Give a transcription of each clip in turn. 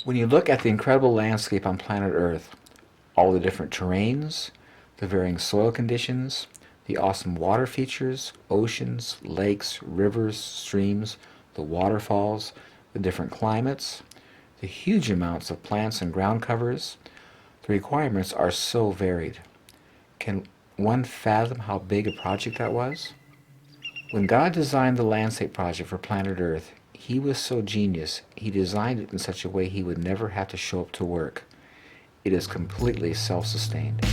When you look at the incredible landscape on planet Earth, all the different terrains, the varying soil conditions, the awesome water features, oceans, lakes, rivers, streams, the waterfalls, the different climates, the huge amounts of plants and ground covers, the requirements are so varied. Can one fathom how big a project that was? When God designed the landscape project for planet Earth, he was so genius, he designed it in such a way he would never have to show up to work. It is completely self-sustained.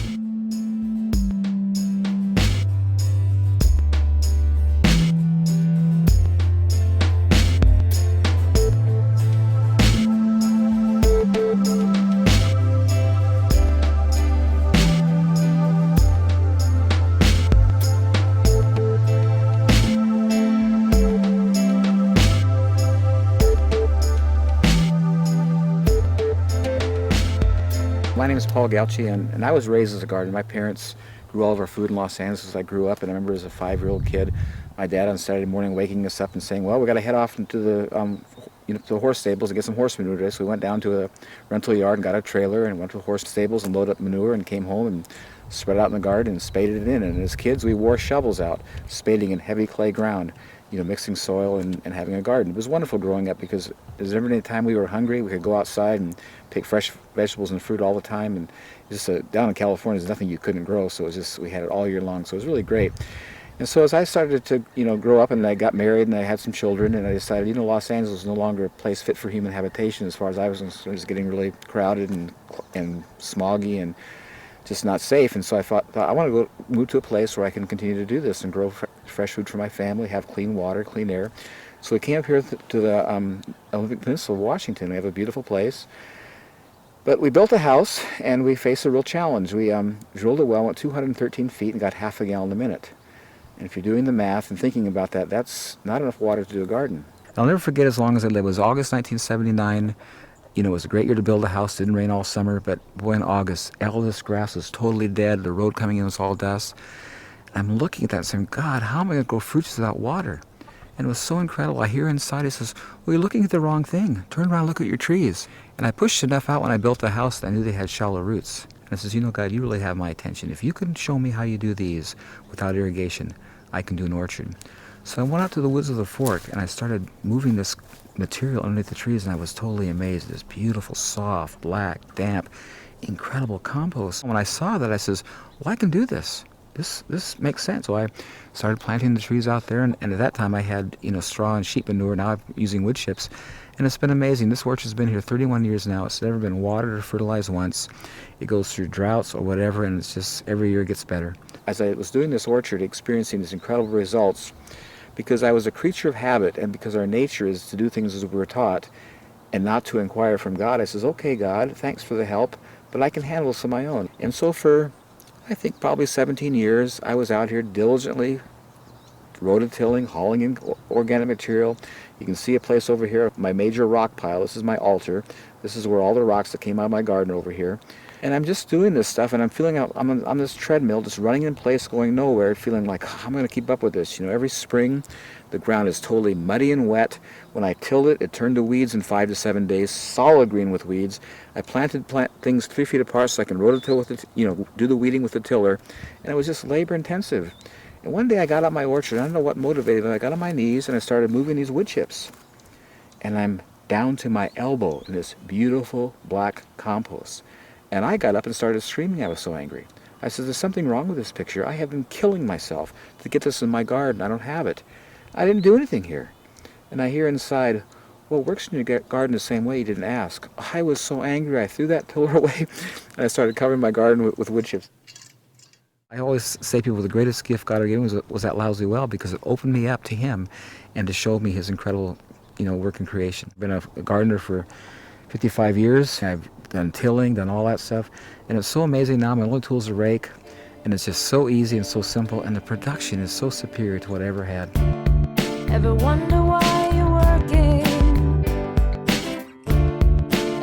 My name is Paul Galchi, and I was raised as a gardener. My parents grew all of our food in Los Angeles as I grew up, and I remember as a 5-year-old kid, my dad on Saturday morning waking us up and saying, well, we got to head off into the to the horse stables and get some horse manure today. So we went down to a rental yard and got a trailer and went to the horse stables and loaded up manure and came home and spread it out in the garden and spaded it in. And as kids, we wore shovels out, spading in heavy clay ground, mixing soil and having a garden. It was wonderful growing up because every time we were hungry, we could go outside and pick fresh vegetables and fruit all the time. And just down in California, there's nothing you couldn't grow, so it was just, we had it all year long. So it was really great. And so as I started to, grow up and I got married and I had some children, and I decided, Los Angeles was no longer a place fit for human habitation as far as I was concerned. It was getting really crowded and smoggy and just not safe. And so I thought I want to move to a place where I can continue to do this and grow fresh food for my family, have clean water, clean air. So we came up here to the Olympic Peninsula of Washington. We have a beautiful place. But we built a house and we faced a real challenge. We drilled a well, went 213 feet and got half a gallon a minute. And if you're doing the math and thinking about that, that's not enough water to do a garden. I'll never forget as long as I live. It was August 1979. It was a great year to build a house. Didn't rain all summer, but boy, in August, all this grass was totally dead. The road coming in was all dust. I'm looking at that and saying, God, how am I going to grow fruits without water? And it was so incredible. I hear inside, it says, well, you're looking at the wrong thing. Turn around and look at your trees. And I pushed enough out when I built the house that I knew they had shallow roots. And I says, God, you really have my attention. If you can show me how you do these without irrigation, I can do an orchard. So I went out to the woods of the Fork and I started moving this material underneath the trees, and I was totally amazed. This beautiful, soft, black, damp, incredible compost. When I saw that, I says, well, I can do this. This makes sense. So I started planting the trees out there, and at that time I had straw and sheep manure. Now I'm using wood chips, and it's been amazing. This orchard's been here 31 years now. It's never been watered or fertilized once. It goes through droughts or whatever, and it's just every year it gets better. As I was doing this orchard, experiencing these incredible results, because I was a creature of habit, and because our nature is to do things as we were taught and not to inquire from God, I says, okay, God, thanks for the help, but I can handle this on my own. And so for, I think, probably 17 years, I was out here diligently rototilling, hauling in organic material. You can see a place over here, my major rock pile. This is my altar. This is where all the rocks that came out of my garden over here. And I'm just doing this stuff, and I'm feeling I'm on this treadmill, just running in place, going nowhere, feeling like, oh, I'm going to keep up with this. Every spring, the ground is totally muddy and wet. When I tilled it, it turned to weeds in 5 to 7 days, solid green with weeds. I planted things 3 feet apart so I can rototill with it, do the weeding with the tiller, and it was just labor intensive. And one day I got out my orchard. I don't know what motivated me. I got on my knees and I started moving these wood chips, and I'm down to my elbow in this beautiful black compost. And I got up and started screaming. I was so angry. I said, there's something wrong with this picture. I have been killing myself to get this in my garden. I don't have it. I didn't do anything here. And I hear inside, well, it works in your garden the same way. You didn't ask. I was so angry. I threw that tiller away and I started covering my garden with wood chips. I always say people the greatest gift God ever gave me was that lousy well, because it opened me up to Him and to show me His incredible, work in creation. I've been a gardener for 55 years. I've done tilling, done all that stuff, and it's so amazing now. My only tool is a rake, and it's just so easy and so simple, and the production is so superior to what I ever had. Ever wonder why you're working?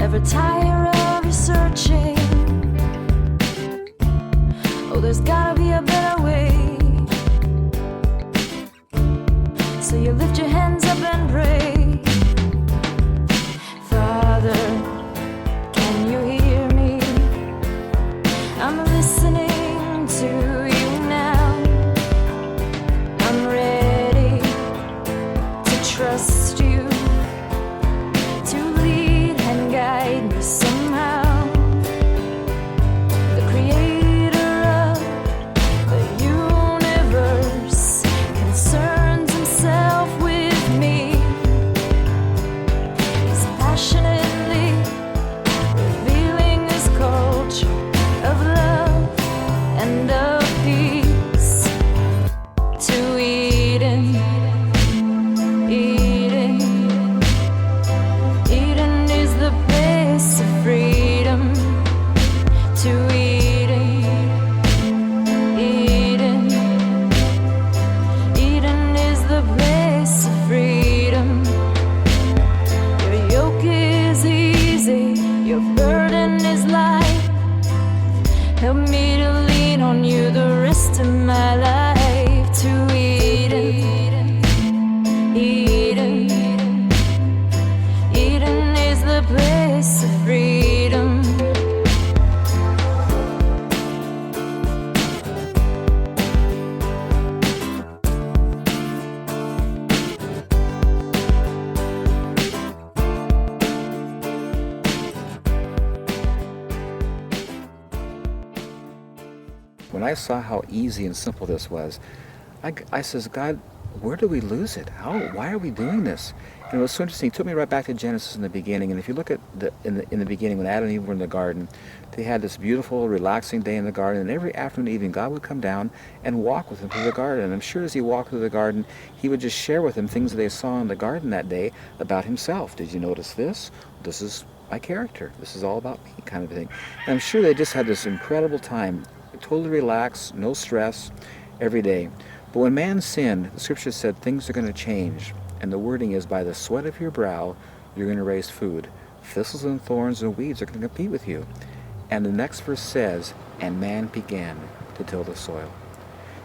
Ever tire of researching? Oh, there's gotta be a better way. So you lift your hands up and pray. Father, when I saw how easy and simple this was, I says, God, where do we lose it? Why are we doing this? And it was so interesting. It took me right back to Genesis in the beginning. And if you look at in the beginning, when Adam and Eve were in the garden, they had this beautiful, relaxing day in the garden. And every afternoon and evening, God would come down and walk with them through the garden. And I'm sure as he walked through the garden, he would just share with them things that they saw in the garden that day about himself. Did you notice this? This is my character. This is all about me, kind of thing. And I'm sure they just had this incredible time, totally relaxed, no stress, every day. But when man sinned, the scripture said things are going to change. And the wording is, by the sweat of your brow, you're going to raise food. Thistles and thorns and weeds are going to compete with you. And the next verse says, and man began to till the soil.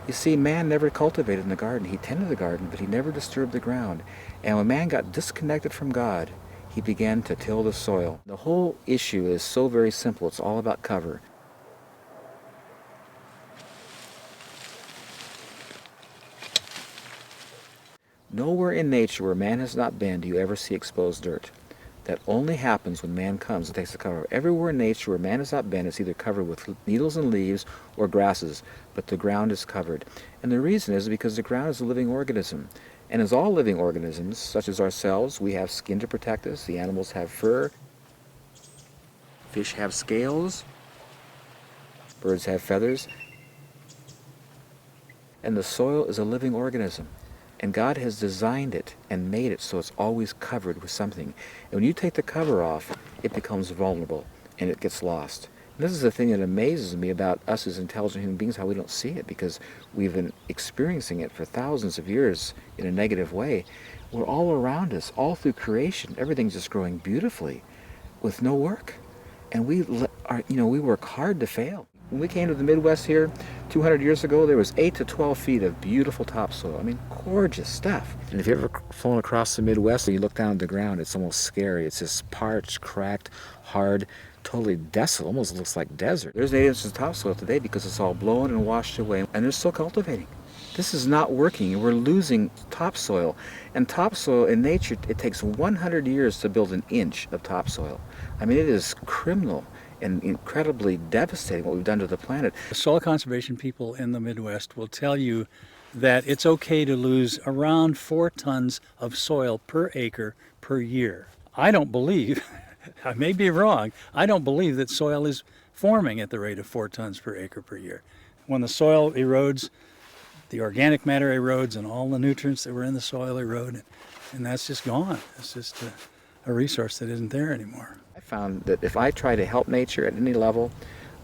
You see, man never cultivated in the garden. He tended the garden, but he never disturbed the ground. And when man got disconnected from God, he began to till the soil. The whole issue is so very simple. It's all about cover. Nowhere in nature where man has not been do you ever see exposed dirt. That only happens when man comes and takes the cover. Everywhere in nature where man has not been, it's either covered with needles and leaves or grasses, but the ground is covered. And the reason is because the ground is a living organism. And as all living organisms, such as ourselves, we have skin to protect us. The animals have fur. Fish have scales. Birds have feathers. And the soil is a living organism. And God has designed it and made it so it's always covered with something. And when you take the cover off, it becomes vulnerable and it gets lost. And this is the thing that amazes me about us as intelligent human beings, how we don't see it, because we've been experiencing it for thousands of years in a negative way. We're all around us, all through creation. Everything's just growing beautifully with no work. And we work hard to fail. When we came to the Midwest here 200 years ago, there was 8 to 12 feet of beautiful topsoil. I mean, gorgeous stuff. And if you've ever flown across the Midwest, when you look down at the ground, it's almost scary. It's just parched, cracked, hard, totally desolate, almost looks like desert. There's 8 inches of topsoil today because it's all blown and washed away, and they're still cultivating. This is not working. We're losing topsoil. And topsoil in nature, it takes 100 years to build an inch of topsoil. I mean, it is criminal and incredibly devastating what we've done to the planet. Soil conservation people in the Midwest will tell you that it's okay to lose around 4 tons of soil per acre per year. I don't believe, I may be wrong, I don't believe that soil is forming at the rate of 4 tons per acre per year. When the soil erodes, the organic matter erodes and all the nutrients that were in the soil erode, and that's just gone. It's just a resource that isn't there anymore. I found that if I try to help nature at any level,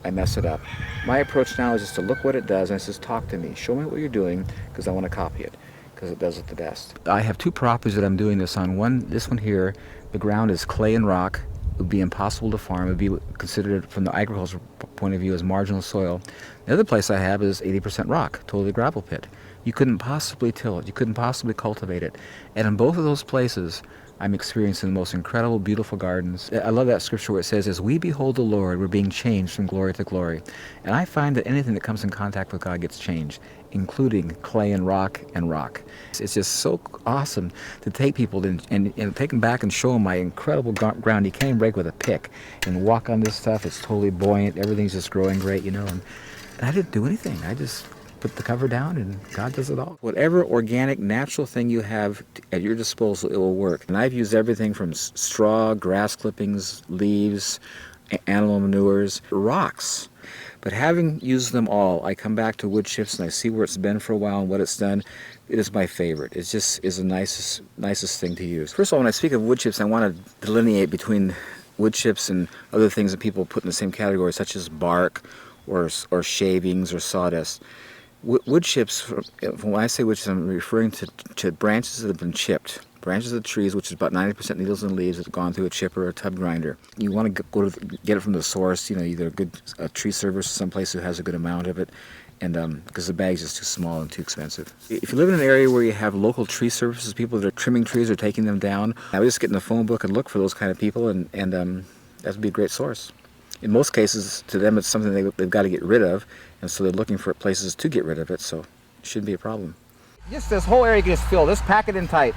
I mess it up. My approach now is just to look what it does and it says, talk to me. Show me what you're doing because I want to copy it because it does it the best. I have 2 properties that I'm doing this on. This one here, the ground is clay and rock. It would be impossible to farm. It would be considered from the agricultural point of view as marginal soil. The other place I have is 80% rock, totally gravel pit. You couldn't possibly till it. You couldn't possibly cultivate it. And in both of those places, I'm experiencing the most incredible, beautiful gardens. I love that scripture where it says, as we behold the Lord, we're being changed from glory to glory. And I find that anything that comes in contact with God gets changed, including clay and rock and rock. It's just so awesome to take people and take them back and show them my incredible ground. You can't even break with a pick and walk on this stuff. It's totally buoyant. Everything's just growing great, And I didn't do anything. I just put the cover down and God does it all. Whatever organic, natural thing you have at your disposal, it will work. And I've used everything from straw, grass clippings, leaves, animal manures, rocks. But having used them all, I come back to wood chips and I see where it's been for a while and what it's done. It is my favorite. It just is the nicest thing to use. First of all, when I speak of wood chips, I want to delineate between wood chips and other things that people put in the same category, such as bark or shavings or sawdust. Wood chips, when I say wood chips, I'm referring to branches that have been chipped. Branches of the trees, which is about 90% needles and leaves, that have gone through a chipper or a tub grinder. You want to get it from the source, either a tree service or someplace who has a good amount of it, and because the bag's just too small and too expensive. If you live in an area where you have local tree services, people that are trimming trees or taking them down, I would just get in the phone book and look for those kind of people, and that would be a great source. In most cases, to them, it's something they've got to get rid of, and so they're looking for places to get rid of it, so it shouldn't be a problem. Just this whole area gets filled. Just pack it in tight.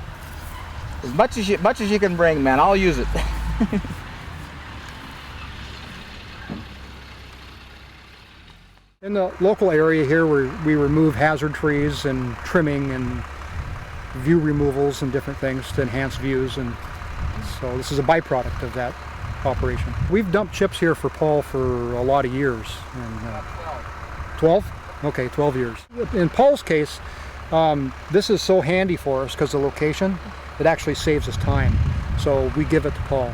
As much as you can bring, man. I'll use it. In the local area here, we remove hazard trees and trimming and view removals and different things to enhance views, and so this is a byproduct of that operation. We've dumped chips here for Paul for a lot of years. And, 12? Okay, 12 years. In Paul's case, this is so handy for us because the location, it actually saves us time. So we give it to Paul.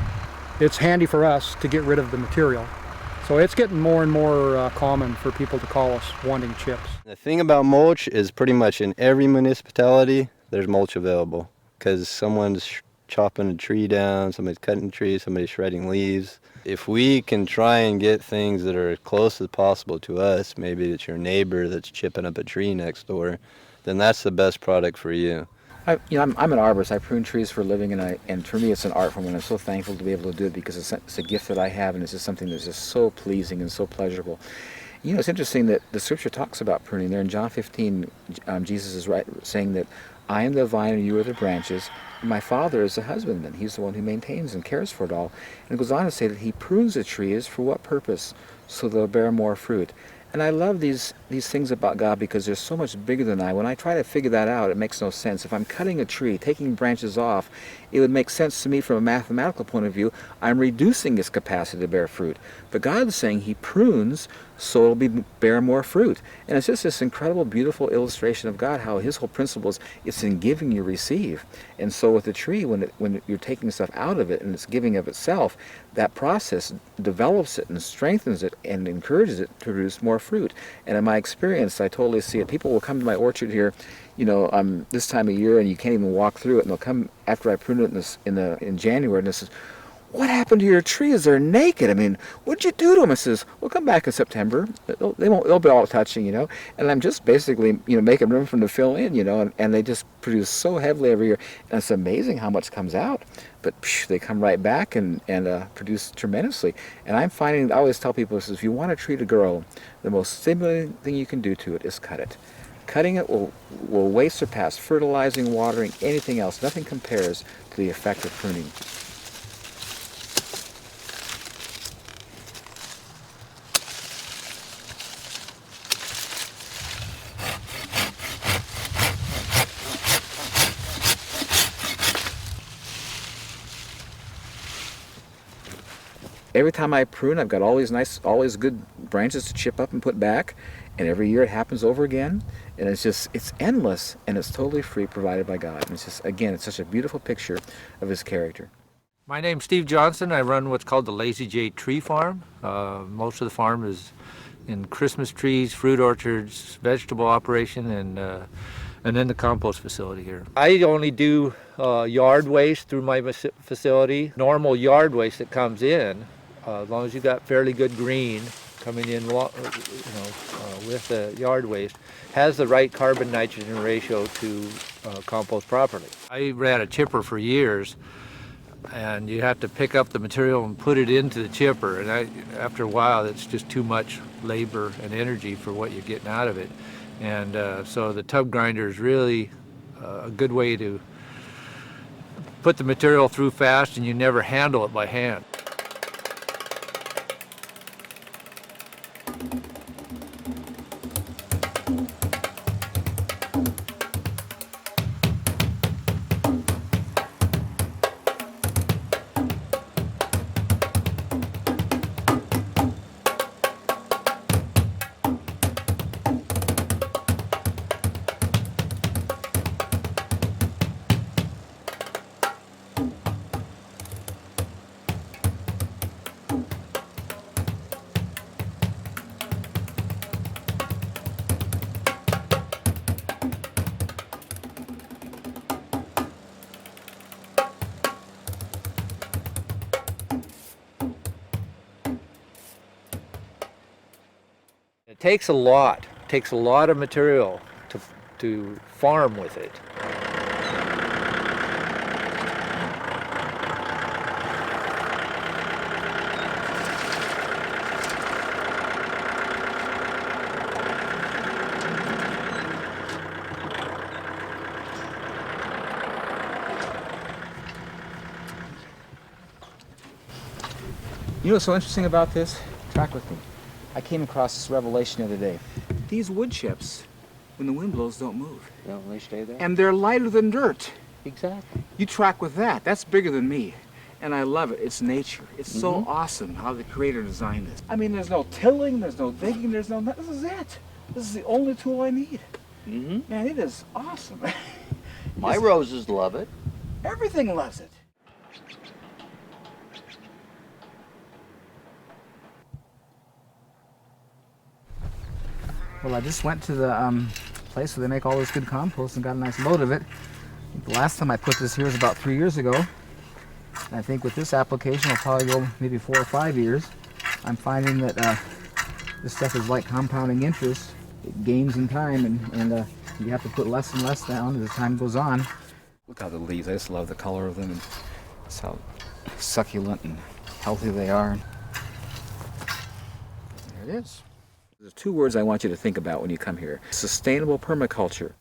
It's handy for us to get rid of the material. So it's getting more and more common for people to call us wanting chips. The thing about mulch is pretty much in every municipality there's mulch available, because someone's chopping a tree down, somebody's cutting a tree, somebody's shredding leaves. If we can try and get things that are as close as possible to us, maybe it's your neighbor that's chipping up a tree next door, then that's the best product for you. I'm an arborist. I prune trees for a living, and for me it's an art form, and I'm so thankful to be able to do it because it's a gift that I have, and it's just something that's just so pleasing and so pleasurable. It's interesting that the scripture talks about pruning. There in John 15, Jesus is saying that I am the vine and you are the branches. My Father is the husbandman. He's the one who maintains and cares for it all. And it goes on to say that he prunes the trees for what purpose? So they'll bear more fruit. And I love these things about God because they're so much bigger than I. When I try to figure that out, it makes no sense. If I'm cutting a tree, taking branches off, it would make sense to me from a mathematical point of view. I'm reducing its capacity to bear fruit. But God is saying he prunes so it'll bear more fruit. And it's just this incredible, beautiful illustration of God, how his whole principle is it's in giving you receive. And so with the tree, when you're taking stuff out of it and it's giving of itself, that process develops it and strengthens it and encourages it to produce more fruit. And in my experience, I totally see it. People will come to my orchard here, this time of year, and you can't even walk through it. And they'll come after I prune it in January, and they says, "What happened to your trees? They're naked. I mean, what'd you do to them?" I says, "Well, come back in September. They'll be all touching, And I'm just basically, making room for them to fill in, and they just produce so heavily every year. And it's amazing how much comes out. But they come right back and produce tremendously. And I'm finding, I always tell people, if you want a tree to grow, the most stimulating thing you can do to it is cut it. Cutting it will way surpass fertilizing, watering, anything else. Nothing compares to the effect of pruning. Every time I prune, I've got all these good branches to chip up and put back, and every year it happens over again, and it's endless, and it's totally free, provided by God. And it's such a beautiful picture of his character. My name's Steve Johnson. I run what's called the Lazy J Tree Farm. Most of the farm is in Christmas trees, fruit orchards, vegetable operation, and then the compost facility here. I only do yard waste through my facility. Normal yard waste that comes in, as long as you got fairly good green coming in, with the yard waste, has the right carbon nitrogen ratio to compost properly. I ran a chipper for years, and you have to pick up the material and put it into the chipper, and after a while it's just too much labor and energy for what you're getting out of it. And so the tub grinder is really a good way to put the material through fast, and you never handle it by hand. It takes a lot of material to farm with it. What's so interesting about this? Track with me. I came across this revelation the other day. These wood chips, when the wind blows, don't move. No, they stay there. And they're lighter than dirt. Exactly. You track with that. That's bigger than me. And I love it. It's nature. It's so awesome how the creator designed this. I mean, there's no tilling, there's no digging, there's no... This is it. This is the only tool I need. Man, it is awesome. My roses love it. Everything loves it. Well, I just went to the place where they make all this good compost and got a nice load of it. I think the last time I put this here was about 3 years ago. And I think with this application, it'll probably go maybe 4 or 5 years. I'm finding that this stuff is like compounding interest. It gains in time, and you have to put less and less down as time goes on. Look how the leaves, I just love the color of them, and just how succulent and healthy they are. There it is. There's 2 words I want you to think about when you come here. Sustainable permaculture.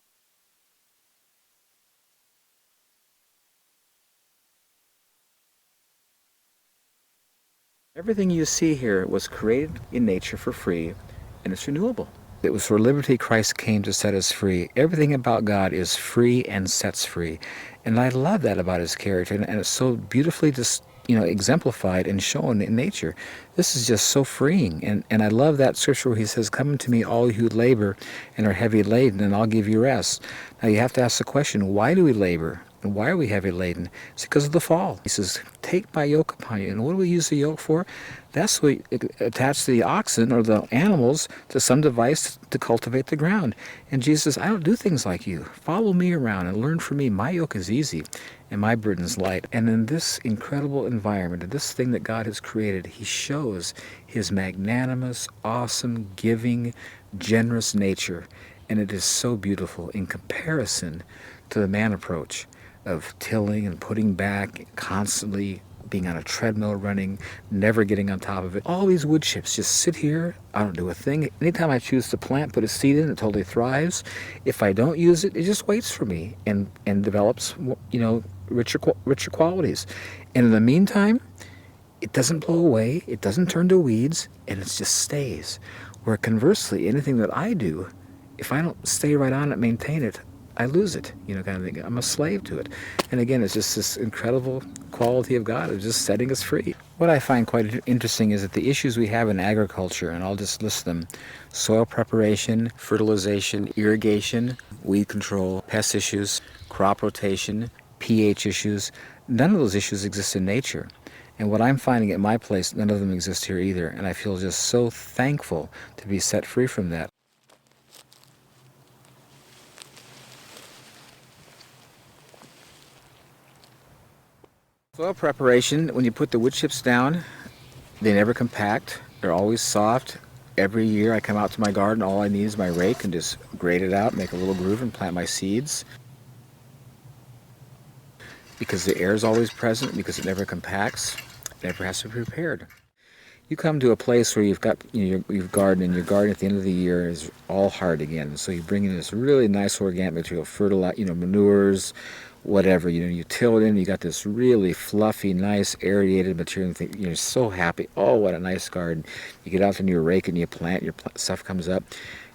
Everything you see here was created in nature for free, and it's renewable. It was for liberty Christ came to set us free. Everything about God is free and sets free. And I love that about his character, and it's so beautifully just, exemplified and shown in nature. This is just so freeing. And I love that scripture where he says, "Come to me, all you who labor and are heavy laden, and I'll give you rest." Now you have to ask the question, why do we labor? And why are we heavy laden? It's because of the fall. He says, "Take my yoke upon you." And what do we use the yoke for? That's what we attach the oxen or the animals to some device to cultivate the ground. And Jesus says, "I don't do things like you. Follow me around and learn from me. My yoke is easy and my burden is light." And in this incredible environment, in this thing that God has created, he shows his magnanimous, awesome, giving, generous nature. And it is so beautiful in comparison to the man approach of tilling and putting back, constantly being on a treadmill running, never getting on top of it. All these wood chips just sit here. I don't do a thing. Anytime I choose to plant, put a seed in, it totally thrives. If I don't use it, it just waits for me and develops, richer qualities. And in the meantime, it doesn't blow away, it doesn't turn to weeds, and it just stays. Where conversely, anything that I do, if I don't stay right on it, maintain it, I lose it, kind of thing. I'm a slave to it. And again, it's just this incredible quality of God of just setting us free. What I find quite interesting is that the issues we have in agriculture, and I'll just list them: soil preparation, fertilization, irrigation, weed control, pest issues, crop rotation, pH issues, none of those issues exist in nature. And what I'm finding at my place, none of them exist here either. And I feel just so thankful to be set free from that. Soil preparation, when you put the wood chips down, they never compact. They're always soft. Every year I come out to my garden, all I need is my rake and just grate it out, make a little groove and plant my seeds. Because the air is always present, because it never compacts, it never has to be prepared. You come to a place where you've got you've garden, and your garden at the end of the year is all hard again. So you bring in this really nice organic material, fertilizer, manures, whatever, you till it in, you got this really fluffy, nice, aerated material, and you're so happy. Oh, what a nice garden. You get out there and you rake and you plant, your stuff comes up.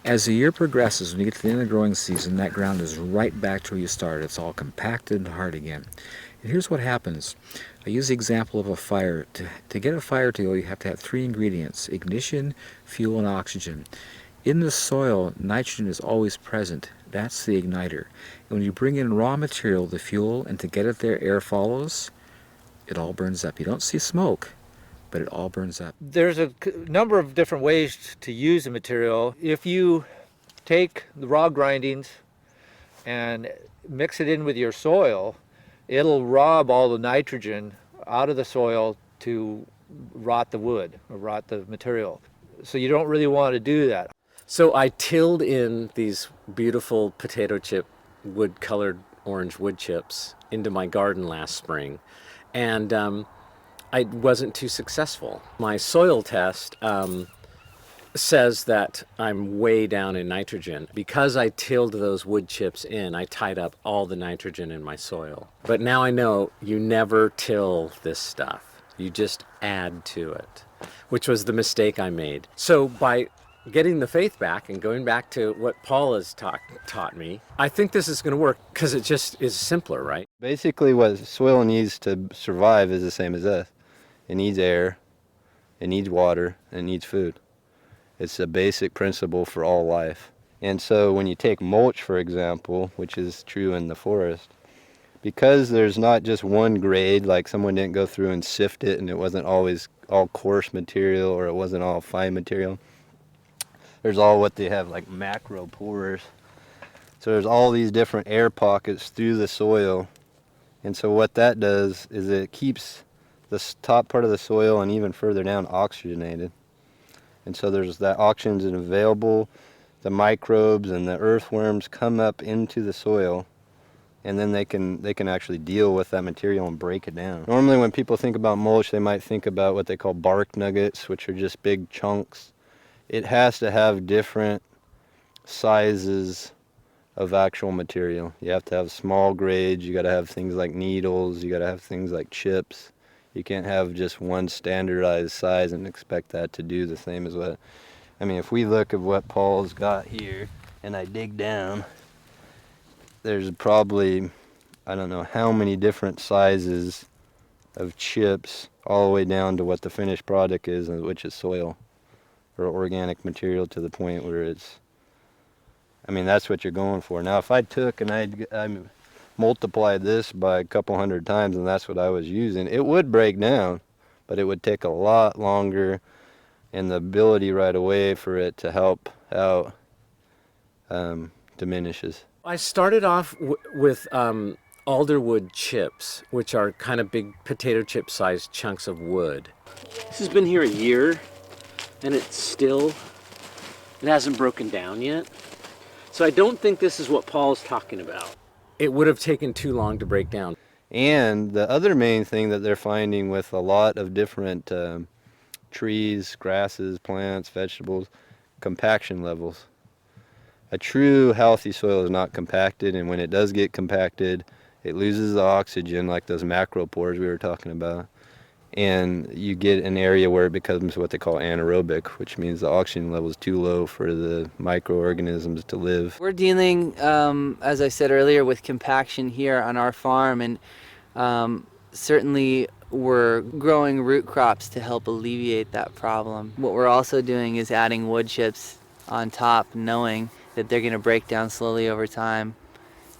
As the year progresses, when you get to the end of the growing season, that ground is right back to where you started. It's all compacted and hard again. And here's what happens. I use the example of a fire. To get a fire to go, you have to have 3 ingredients: ignition, fuel, and oxygen. In the soil, nitrogen is always present. That's the igniter. And when you bring in raw material, the fuel, and to get it there, air follows, it all burns up. You don't see smoke, but it all burns up. There's a number of different ways to use the material. If you take the raw grindings and mix it in with your soil, it'll rob all the nitrogen out of the soil to rot the wood or rot the material. So you don't really want to do that. So I tilled in these beautiful potato chip, wood-colored orange wood chips into my garden last spring, and I wasn't too successful. My soil test says that I'm way down in nitrogen. Because I tilled those wood chips in, I tied up all the nitrogen in my soil. But now I know you never till this stuff. You just add to it. which was the mistake I made. So by getting the faith back and going back to what Paul has taught me, I think this is going to work because it just is simpler, right? Basically, what soil needs to survive is the same as us. It needs air, it needs water, and it needs food. It's a basic principle for all life. And so when you take mulch, for example, which is true in the forest, because there's not just one grade, like someone didn't go through and sift it and it wasn't always all coarse material or it wasn't all fine material. There's all what they have like macro pores. So there's all these different air pockets through the soil. And so what that does is it keeps the top part of the soil and even further down oxygenated. And so there's that oxygen available. The microbes and the earthworms come up into the soil, and then they can actually deal with that material and break it down. Normally when people think about mulch, they might think about what they call bark nuggets, which are just big chunks. It has to have different sizes of actual material. You have to have small grades, you gotta have things like needles, you gotta have things like chips. You can't have just one standardized size and expect that to do the same as what, I mean, if we look at what Paul's got here and I dig down, there's probably, I don't know how many different sizes of chips all the way down to what the finished product is, which is soil or organic material to the point where it's, I mean, that's what you're going for. Now, if I took and I multiplied this by a couple hundred times and that's what I was using, it would break down, but it would take a lot longer, and the ability right away for it to help out diminishes. I started off with alderwood chips, which are kind of big potato chip sized chunks of wood. This has been here a year, and it hasn't broken down yet. So I don't think this is what Paul's talking about. It would have taken too long to break down. And the other main thing that they're finding with a lot of different trees, grasses, plants, vegetables, compaction levels. A true healthy soil is not compacted, and when it does get compacted, it loses the oxygen, like those macropores we were talking about, and you get an area where it becomes what they call anaerobic, which means the oxygen level is too low for the microorganisms to live. We're dealing, as I said earlier, with compaction here on our farm, and certainly we're growing root crops to help alleviate that problem. What we're also doing is adding wood chips on top, knowing that they're going to break down slowly over time,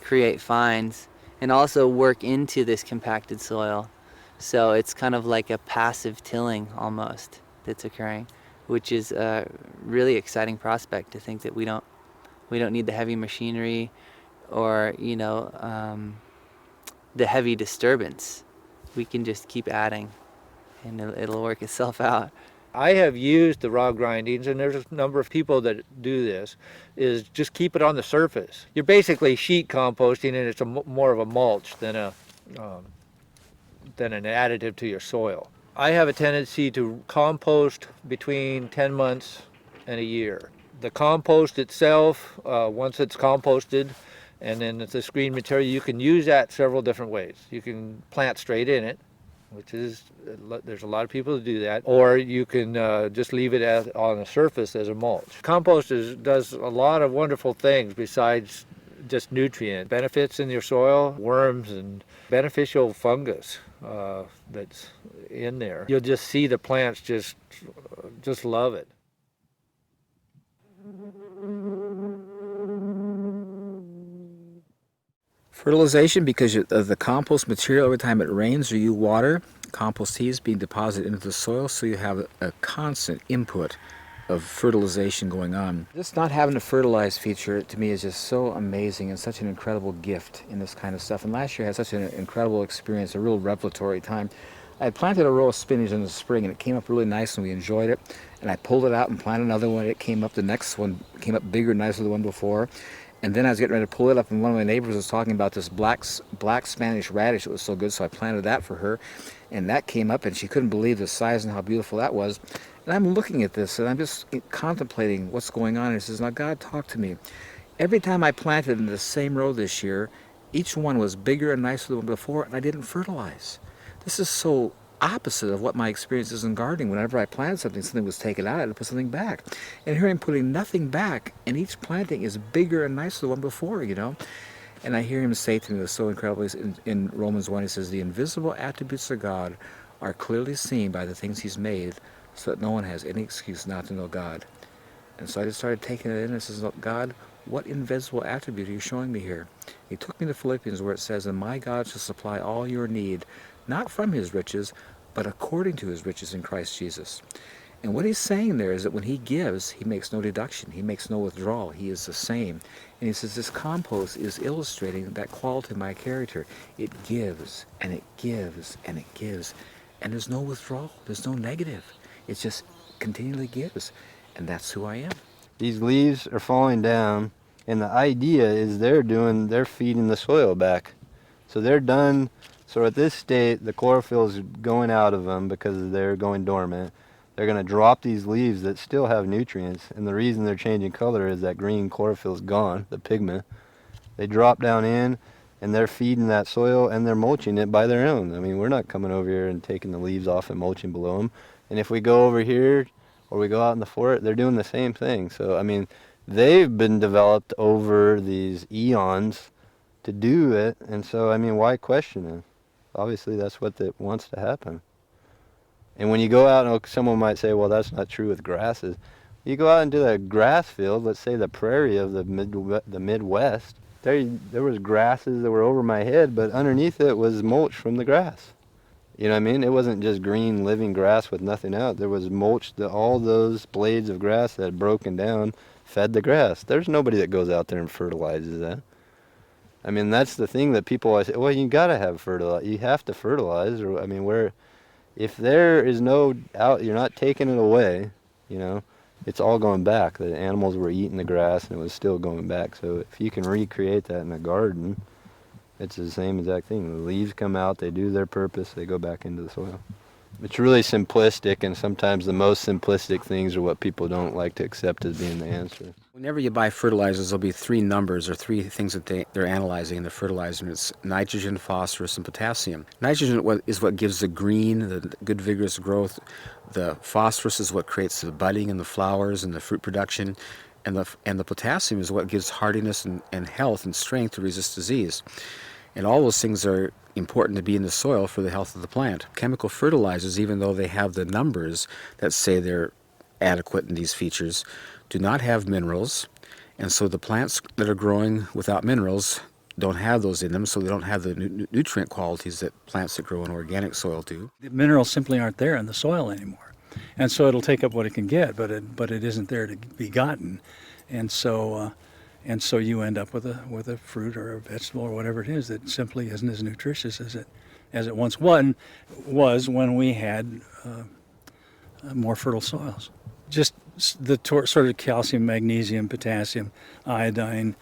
create fines, and also work into this compacted soil. So it's kind of like a passive tilling almost that's occurring, which is a really exciting prospect to think that we don't need the heavy machinery or the heavy disturbance. We can just keep adding and it'll work itself out. I have used the raw grindings, and there's a number of people that do this, is just keep it on the surface. You're basically sheet composting, and it's more of a mulch than an additive to your soil. I have a tendency to compost between 10 months and a year. The compost itself, once it's composted, and then it's a screen material, you can use that several different ways. You can plant straight in it, which is, there's a lot of people that do that, or you can just leave it on the surface as a mulch. Compost does a lot of wonderful things besides just nutrient benefits in your soil, worms and beneficial fungus that's in there. You'll just see the plants just love it. Fertilization, because of the compost material, every time it rains or you water, compost tea is being deposited into the soil, so you have a constant input of fertilization going on. Just not having a fertilized feature, to me, is just so amazing and such an incredible gift in this kind of stuff. And last year I had such an incredible experience, a real revelatory time. I had planted a row of spinach in the spring, and it came up really nice, and we enjoyed it. And I pulled it out and planted another one. It came up, the next one came up bigger and nicer than the one before. And then I was getting ready to pull it up, and one of my neighbors was talking about this black Spanish radish that was so good, so I planted that for her. And that came up, and she couldn't believe the size and how beautiful that was. And I'm looking at this, and I'm just contemplating what's going on. And she says, now, God, talk to me. Every time I planted in the same row this year, each one was bigger and nicer than the one before, and I didn't fertilize. This is so opposite of what my experience is in gardening. Whenever I planted something, something was taken out, I had to put something back. And here I'm putting nothing back, and each planting is bigger and nicer than the one before, you know. And I hear him say to me, it was so incredible, in Romans 1, he says, the invisible attributes of God are clearly seen by the things he's made, so that no one has any excuse not to know God. And so I just started taking it in and says, God, what invisible attribute are you showing me here? He took me to Philippians where it says, and my God shall supply all your need, not from his riches, but according to his riches in Christ Jesus. And what he's saying there is that when he gives, he makes no deduction. He makes no withdrawal. He is the same. And he says this compost is illustrating that quality of my character. It gives, and it gives, and it gives. And there's no withdrawal. There's no negative. It just continually gives. And that's who I am. These leaves are falling down, and the idea is they're feeding the soil back. So they're done. So at this state, the chlorophyll is going out of them because they're going dormant. They're going to drop these leaves that still have nutrients, and the reason they're changing color is that green chlorophyll is gone, the pigment. They drop down in, and they're feeding that soil, and they're mulching it by their own. I mean, we're not coming over here and taking the leaves off and mulching below them. And if we go over here, or we go out in the forest, they're doing the same thing. So, I mean, they've been developed over these eons to do it, and so, I mean, why question it? Obviously, that's what wants to happen. And when you go out, and someone might say, well, that's not true with grasses. You go out into the grass field, let's say the prairie of the Midwest, there was grasses that were over my head, but underneath it was mulch from the grass. You know what I mean? It wasn't just green living grass with nothing out. There was mulch, all those blades of grass that had broken down fed the grass. There's nobody that goes out there and fertilizes that. I mean, that's the thing that people always say, well, you got to have fertilizer. You have to fertilize. Or, I mean, if there is no out, you're not taking it away, you know, it's all going back. The animals were eating the grass and it was still going back. So if you can recreate that in a garden, it's the same exact thing. The leaves come out, they do their purpose, they go back into the soil. It's really simplistic, and sometimes the most simplistic things are what people don't like to accept as being the answer. Whenever you buy fertilizers, there'll be three numbers or three things that they're analyzing in the fertilizer. It's nitrogen, phosphorus, and potassium. Nitrogen is what gives the green, the good vigorous growth. The phosphorus is what creates the budding and the flowers and the fruit production. And the potassium is what gives hardiness and health and strength to resist disease. And all those things are important to be in the soil for the health of the plant. Chemical fertilizers, even though they have the numbers that say they're adequate in these features, do not have minerals. And so the plants that are growing without minerals don't have those in them, so they don't have the nutrient qualities that plants that grow in organic soil do. The minerals simply aren't there in the soil anymore. And so it'll take up what it can get, but it isn't there to be gotten. And so you end up with a fruit or a vegetable or whatever it is that simply isn't as nutritious as it once was when we had more fertile soils. Just the sort of calcium, magnesium, potassium, iodine,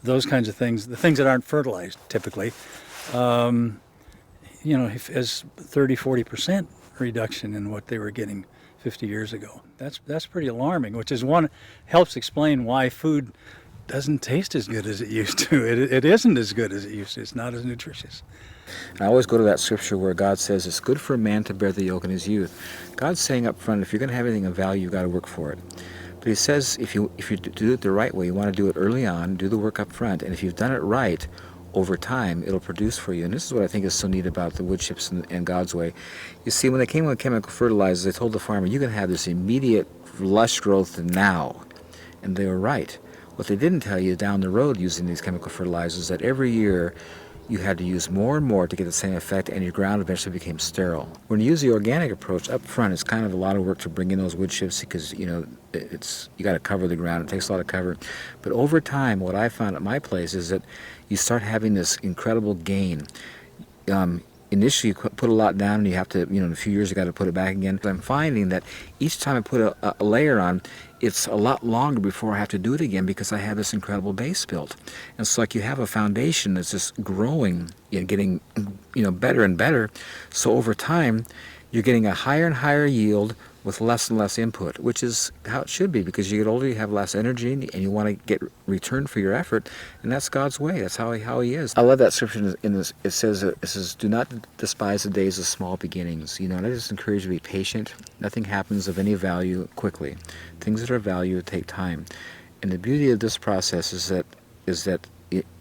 those kinds of things, the things that aren't fertilized typically, as 30-40% reduction in what they were getting 50 years ago. That's pretty alarming, which is helps explain why food doesn't taste as good as it used to. It isn't as good as it used to. It's not as nutritious. I always go to that scripture where God says it's good for a man to bear the yoke in his youth. God's saying up front, if you're going to have anything of value, you've got to work for it. But he says if you do it the right way, you want to do it early on, do the work up front, and if you've done it right, over time, it'll produce for you. And this is what I think is so neat about the wood chips and God's way. You see, when they came with chemical fertilizers, they told the farmer, you can have this immediate lush growth now. And they were right. What they didn't tell you down the road using these chemical fertilizers, that every year you had to use more and more to get the same effect, and your ground eventually became sterile. When you use the organic approach up front, it's kind of a lot of work to bring in those wood chips because, you got to cover the ground. It takes a lot of cover. But over time, what I found at my place is that you start having this incredible gain. Initially, you put a lot down, and you have to, in a few years, you got to put it back again. But I'm finding that each time I put a layer on, it's a lot longer before I have to do it again because I have this incredible base built. And it's like you have a foundation that's just growing and getting, better and better. So over time, you're getting a higher and higher yield, with less and less input, which is how it should be, because you get older, you have less energy, and you want to get return for your effort, and that's God's way. That's how he is. I love that scripture in this. It says, "Do not despise the days of small beginnings." You know, and I just encourage you to be patient. Nothing happens of any value quickly. Things that are of value take time, and the beauty of this process is that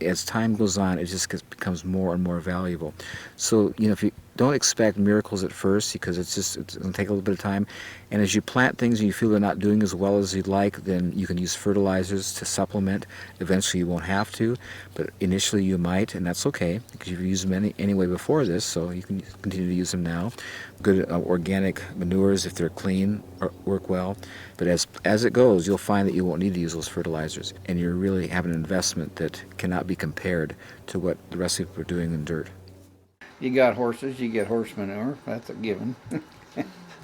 as time goes on, it just becomes more and more valuable. So, you know, if you don't expect miracles at first, because it's going to take a little bit of time. And as you plant things and you feel they're not doing as well as you'd like, then you can use fertilizers to supplement. Eventually you won't have to, but initially you might, and that's okay, because you've used them anyway before this, so you can continue to use them now. Good organic manures, if they're clean, work well. But as it goes, you'll find that you won't need to use those fertilizers, and you really have an investment that cannot be compared to what the rest of people are doing in dirt. You got horses, you get horse manure. That's a given.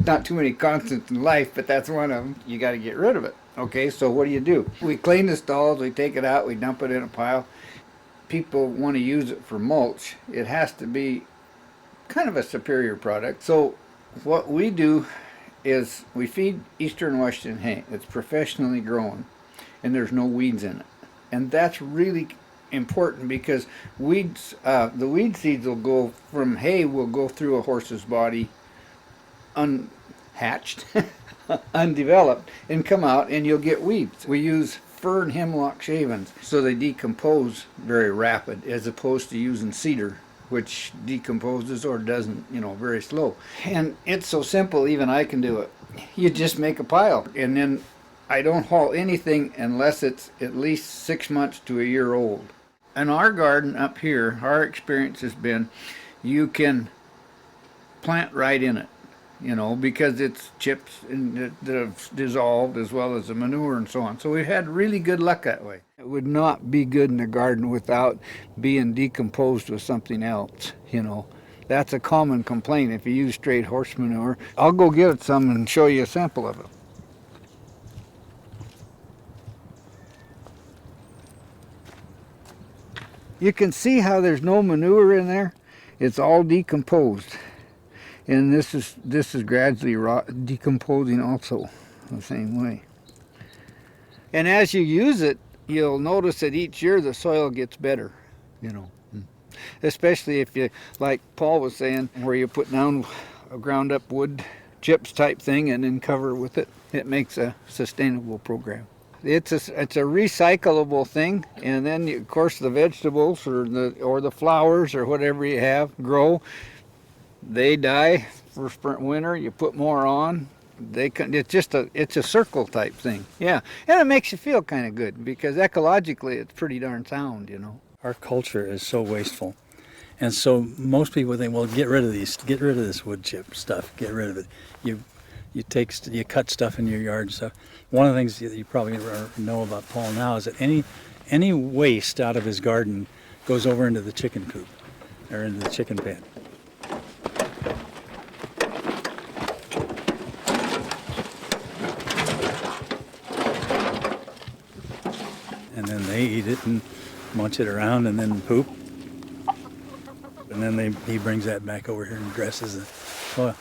Not too many constants in life, but that's one of them. You got to get rid of it. Okay, so what do? We clean the stalls, we take it out, we dump it in a pile. People want to use it for mulch. It has to be kind of a superior product. So what we do is we feed Eastern Western hay. It's professionally grown, and there's no weeds in it. And that's really important, because weeds, the weed seeds will go from hay, will go through a horse's body unhatched, undeveloped, and come out, and you'll get weeds. We use fir and hemlock shavings, so they decompose very rapid, as opposed to using cedar, which decomposes or doesn't, you know, very slow. And it's so simple, even I can do it. You just make a pile, and then I don't haul anything unless it's at least 6 months to a year old. In our garden up here, our experience has been you can plant right in it, you know, because it's chips that have dissolved, as well as the manure and so on. So we've had really good luck that way. It would not be good in the garden without being decomposed with something else, you know. That's a common complaint if you use straight horse manure. I'll go get some and show you a sample of it. You can see how there's no manure in there. It's all decomposed, and this is gradually decomposing also the same way. And as you use it, you'll notice that each year the soil gets better, you know. Especially if you, like Paul was saying, where you put down a ground up wood chips type thing and then cover with it. It makes a sustainable program. It's a recyclable thing, and then of course the vegetables or the flowers or whatever you have grow. They die for winter. You put more on. It's a circle type thing. Yeah, and it makes you feel kind of good, because ecologically it's pretty darn sound, you know. Our culture is so wasteful, and so most people think, well, get rid of this wood chip stuff, get rid of it. You cut stuff in your yard and stuff. One of the things that you probably know about Paul now is that any waste out of his garden goes over into the chicken coop or into the chicken pen. And then they eat it and munch it around and then poop. And then he brings that back over here and dresses the soil.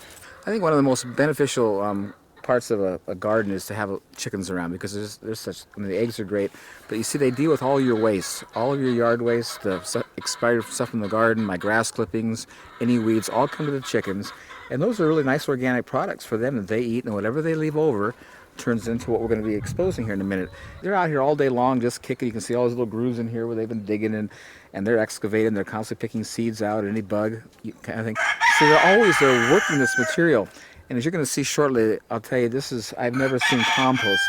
I think one of the most beneficial parts of a garden is to have chickens around, because there's such, I mean, the eggs are great, but you see they deal with all your waste, all of your yard waste, the expired stuff in the garden, my grass clippings, any weeds, all come to the chickens, and those are really nice organic products for them that they eat, and whatever they leave over turns into what we're going to be exposing here in a minute. They're out here all day long just kicking. You can see all those little grooves in here where they've been digging in, and they're excavating. They're constantly picking seeds out, any bug kind of thing. So they're working this material. And as you're going to see shortly, I'll tell you, I've never seen compost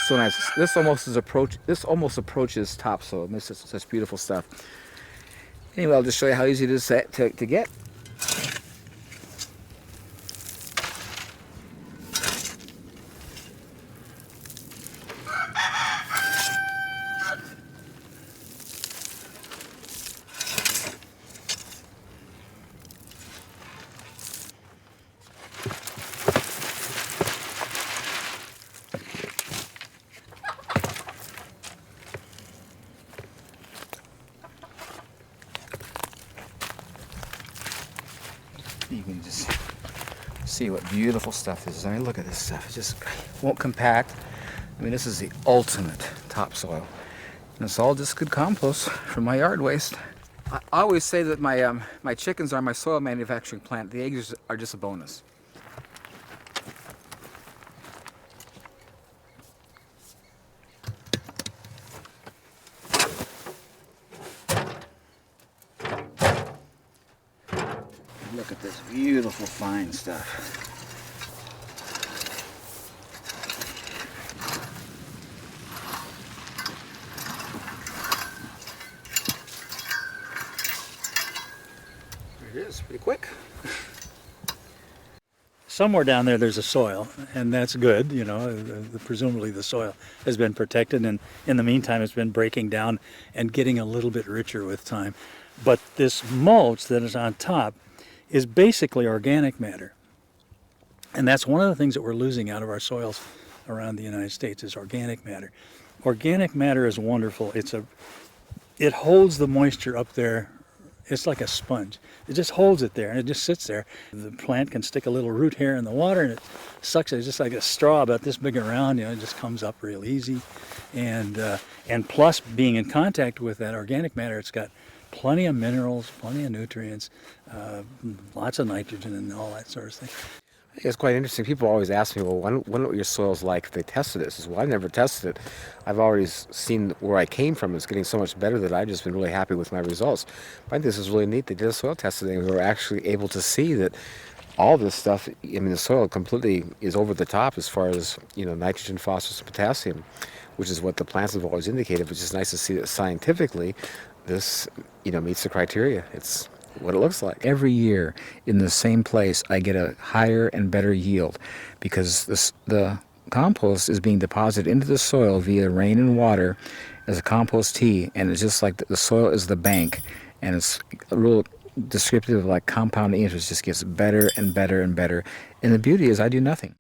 so nice. This almost approaches topsoil. This is such beautiful stuff. Anyway, I'll just show you how easy it is to get. You can just See what beautiful stuff this is. I mean, look at this stuff. It just won't compact. I mean, this is the ultimate topsoil. And it's all just good compost from my yard waste. I always say that my chickens are my soil manufacturing plant. The eggs are just a bonus. Look at this beautiful fine stuff. There it is, pretty quick. Somewhere down there there's a soil, and that's good, you know, presumably the soil has been protected, and in the meantime it's been breaking down and getting a little bit richer with time. But this mulch that is on top is basically organic matter. And that's one of the things that we're losing out of our soils around the United States is organic matter. Organic matter is wonderful. It holds the moisture up there. It's like a sponge. It just holds it there and it just sits there. The plant can stick a little root hair in the water and it sucks it. It's just like a straw about this big around, you know, it just comes up real easy. And plus being in contact with that organic matter, it's got plenty of minerals, plenty of nutrients, lots of nitrogen and all that sort of thing. It's quite interesting. People always ask me, well, what your soil's like if they tested it? I says, well, I've never tested it. I've already seen where I came from. It's getting so much better that I've just been really happy with my results. But I think this is really neat. They did a soil testing and we were actually able to see that all this stuff, I mean, the soil completely is over the top as far as, you know, nitrogen, phosphorus, and potassium, which is what the plants have always indicated. But it's just nice to see that scientifically this, you know, meets the criteria. It's what it looks like. Every year in the same place I get a higher and better yield because the compost is being deposited into the soil via rain and water as a compost tea, and it's just like the soil is the bank, and it's a real descriptive of like compounding interest. Just gets better and better and better, and the beauty is I do nothing.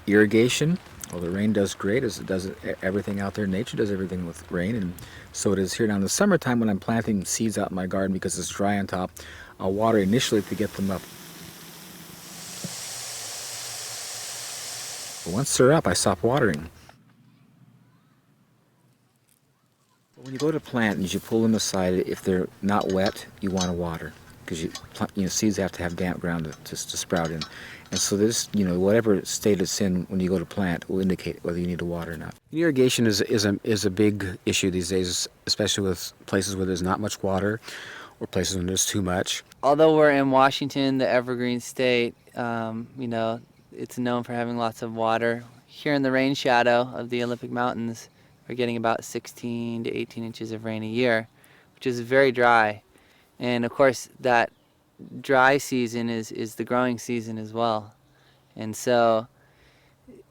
Irrigation, well, the rain does great as it does everything out there. Nature does everything with rain, and so it is here. Now in the summertime when I'm planting seeds out in my garden because it's dry on top, I'll water initially to get them up. But once they're up, I stop watering. When you go to plant and you pull them aside, if they're not wet, you want to water because seeds have to have damp ground to sprout in. And so this, you know, whatever state it's in when you go to plant will indicate whether you need to water or not. Irrigation is a big issue these days, especially with places where there's not much water or places when there's too much. Although we're in Washington, the evergreen state, you know, it's known for having lots of water. Here in the rain shadow of the Olympic Mountains, we're getting about 16 to 18 inches of rain a year, which is very dry. And of course, that dry season is the growing season as well. And so,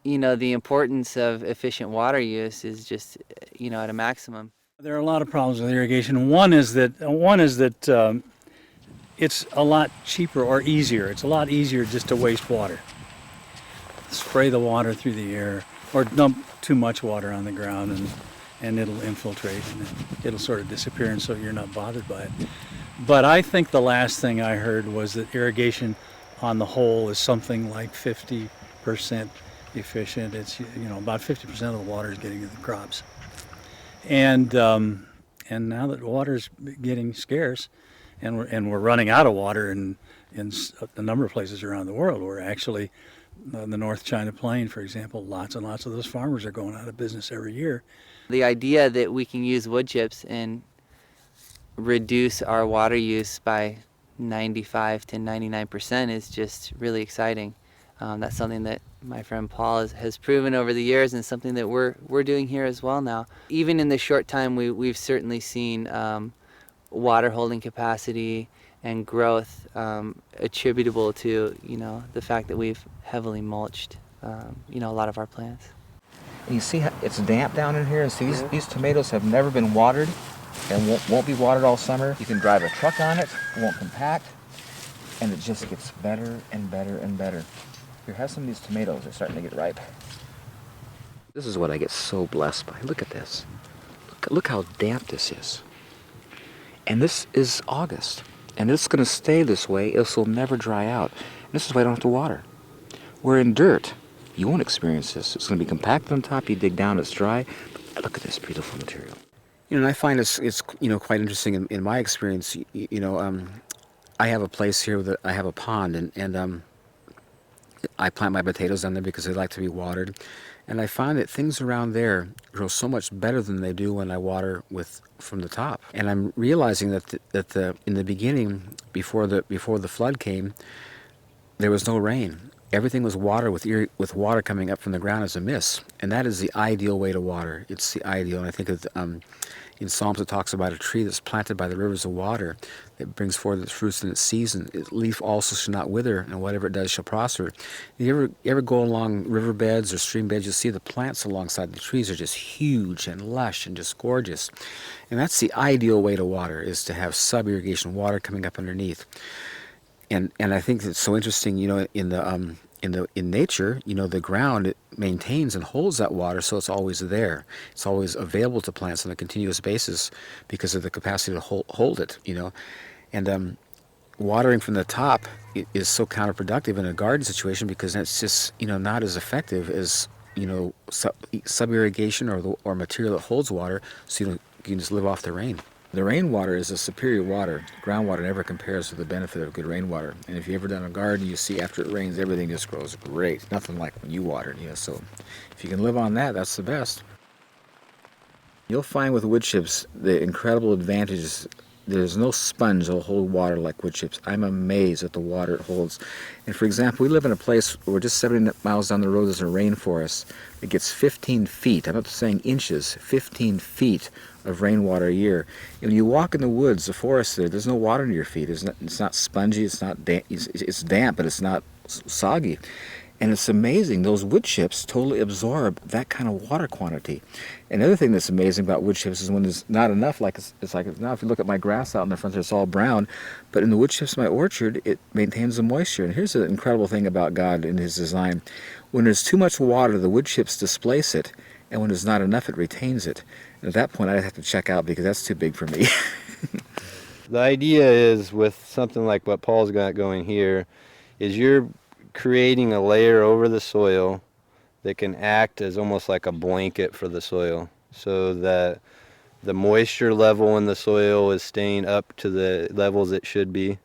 you know, the importance of efficient water use is just, you know, at a maximum. There are a lot of problems with irrigation. One is that it's a lot cheaper or easier. It's a lot easier just to waste water. Spray the water through the air or dump too much water on the ground and it'll infiltrate and it'll sort of disappear, and so you're not bothered by it. But I think the last thing I heard was that irrigation on the whole is something like 50% efficient. It's, you know, about 50% of the water is getting to the crops. And now that water is getting scarce and we're running out of water in a number of places around the world, we're actually, the North China Plain, for example, lots and lots of those farmers are going out of business every year. The idea that we can use wood chips and reduce our water use by 95 to 99% is just really exciting. That's something that my friend Paul has proven over the years, and something that we're doing here as well now. Even in the short time, we've certainly seen water holding capacity and growth attributable to, you know, the fact that we've heavily mulched, you know, a lot of our plants. And you see how it's damp down in here, and see these tomatoes have never been watered and won't be watered all summer. You can drive a truck on it, it won't compact, and it just gets better and better and better. Here, have some of these tomatoes. They're starting to get ripe. This is what I get so blessed by. Look at this. Look how damp this is. And this is August. And it's going to stay this way. It will never dry out. And this is why I don't have to water. Where in dirt, you won't experience this. It's going to be compacted on top. You dig down, it's dry. But look at this beautiful material. You know, and I find it's quite interesting in my experience. I have a place here that I have a pond, and I plant my potatoes down there because they like to be watered. And I find that things around there grow so much better than they do when I water from the top. And I'm realizing that in the beginning, before the flood came, there was no rain. Everything was water with water coming up from the ground as a mist. And that is the ideal way to water. It's the ideal. And I think in Psalms it talks about a tree that's planted by the rivers of water that brings forth its fruits in its season. Its leaf also shall not wither, and whatever it does shall prosper. You ever go along riverbeds or stream beds, you'll see the plants alongside the trees are just huge and lush and just gorgeous. And that's the ideal way to water, is to have sub-irrigation water coming up underneath. And I think it's so interesting, in nature, the ground, it maintains and holds that water, so it's always there. It's always available to plants on a continuous basis because of the capacity to hold it, And watering from the top is so counterproductive in a garden situation because that's just, not as effective as, sub-irrigation or material that holds water, so you can just live off the rain. The rainwater is a superior water. Groundwater never compares to the benefit of good rainwater. And if you've ever done a garden, you see after it rains, everything just grows great. Nothing like when you watered, So if you can live on that, that's the best. You'll find with wood chips the incredible advantages. There's no sponge that'll hold water like wood chips. I'm amazed at the water it holds. And for example, we live in a place where just 70 miles down the road there's a rainforest that gets 15 feet, I'm not saying inches, 15 feet of rainwater a year. And when you walk in the woods, the forest there's no water near your feet. It's not spongy, it's not damp, it's damp, but it's not soggy. And it's amazing, those wood chips totally absorb that kind of water quantity. And the other thing that's amazing about wood chips is when there's not enough, like it's like now if you look at my grass out in the front there, it's all brown, but in the wood chips in my orchard, it maintains the moisture. And here's the incredible thing about God in His design. When there's too much water, the wood chips displace it, and when there's not enough, it retains it. And at that point, I'd have to check out because that's too big for me. The idea is with something like what Paul's got going here, is you're creating a layer over the soil that can act as almost like a blanket for the soil so that the moisture level in the soil is staying up to the levels it should be.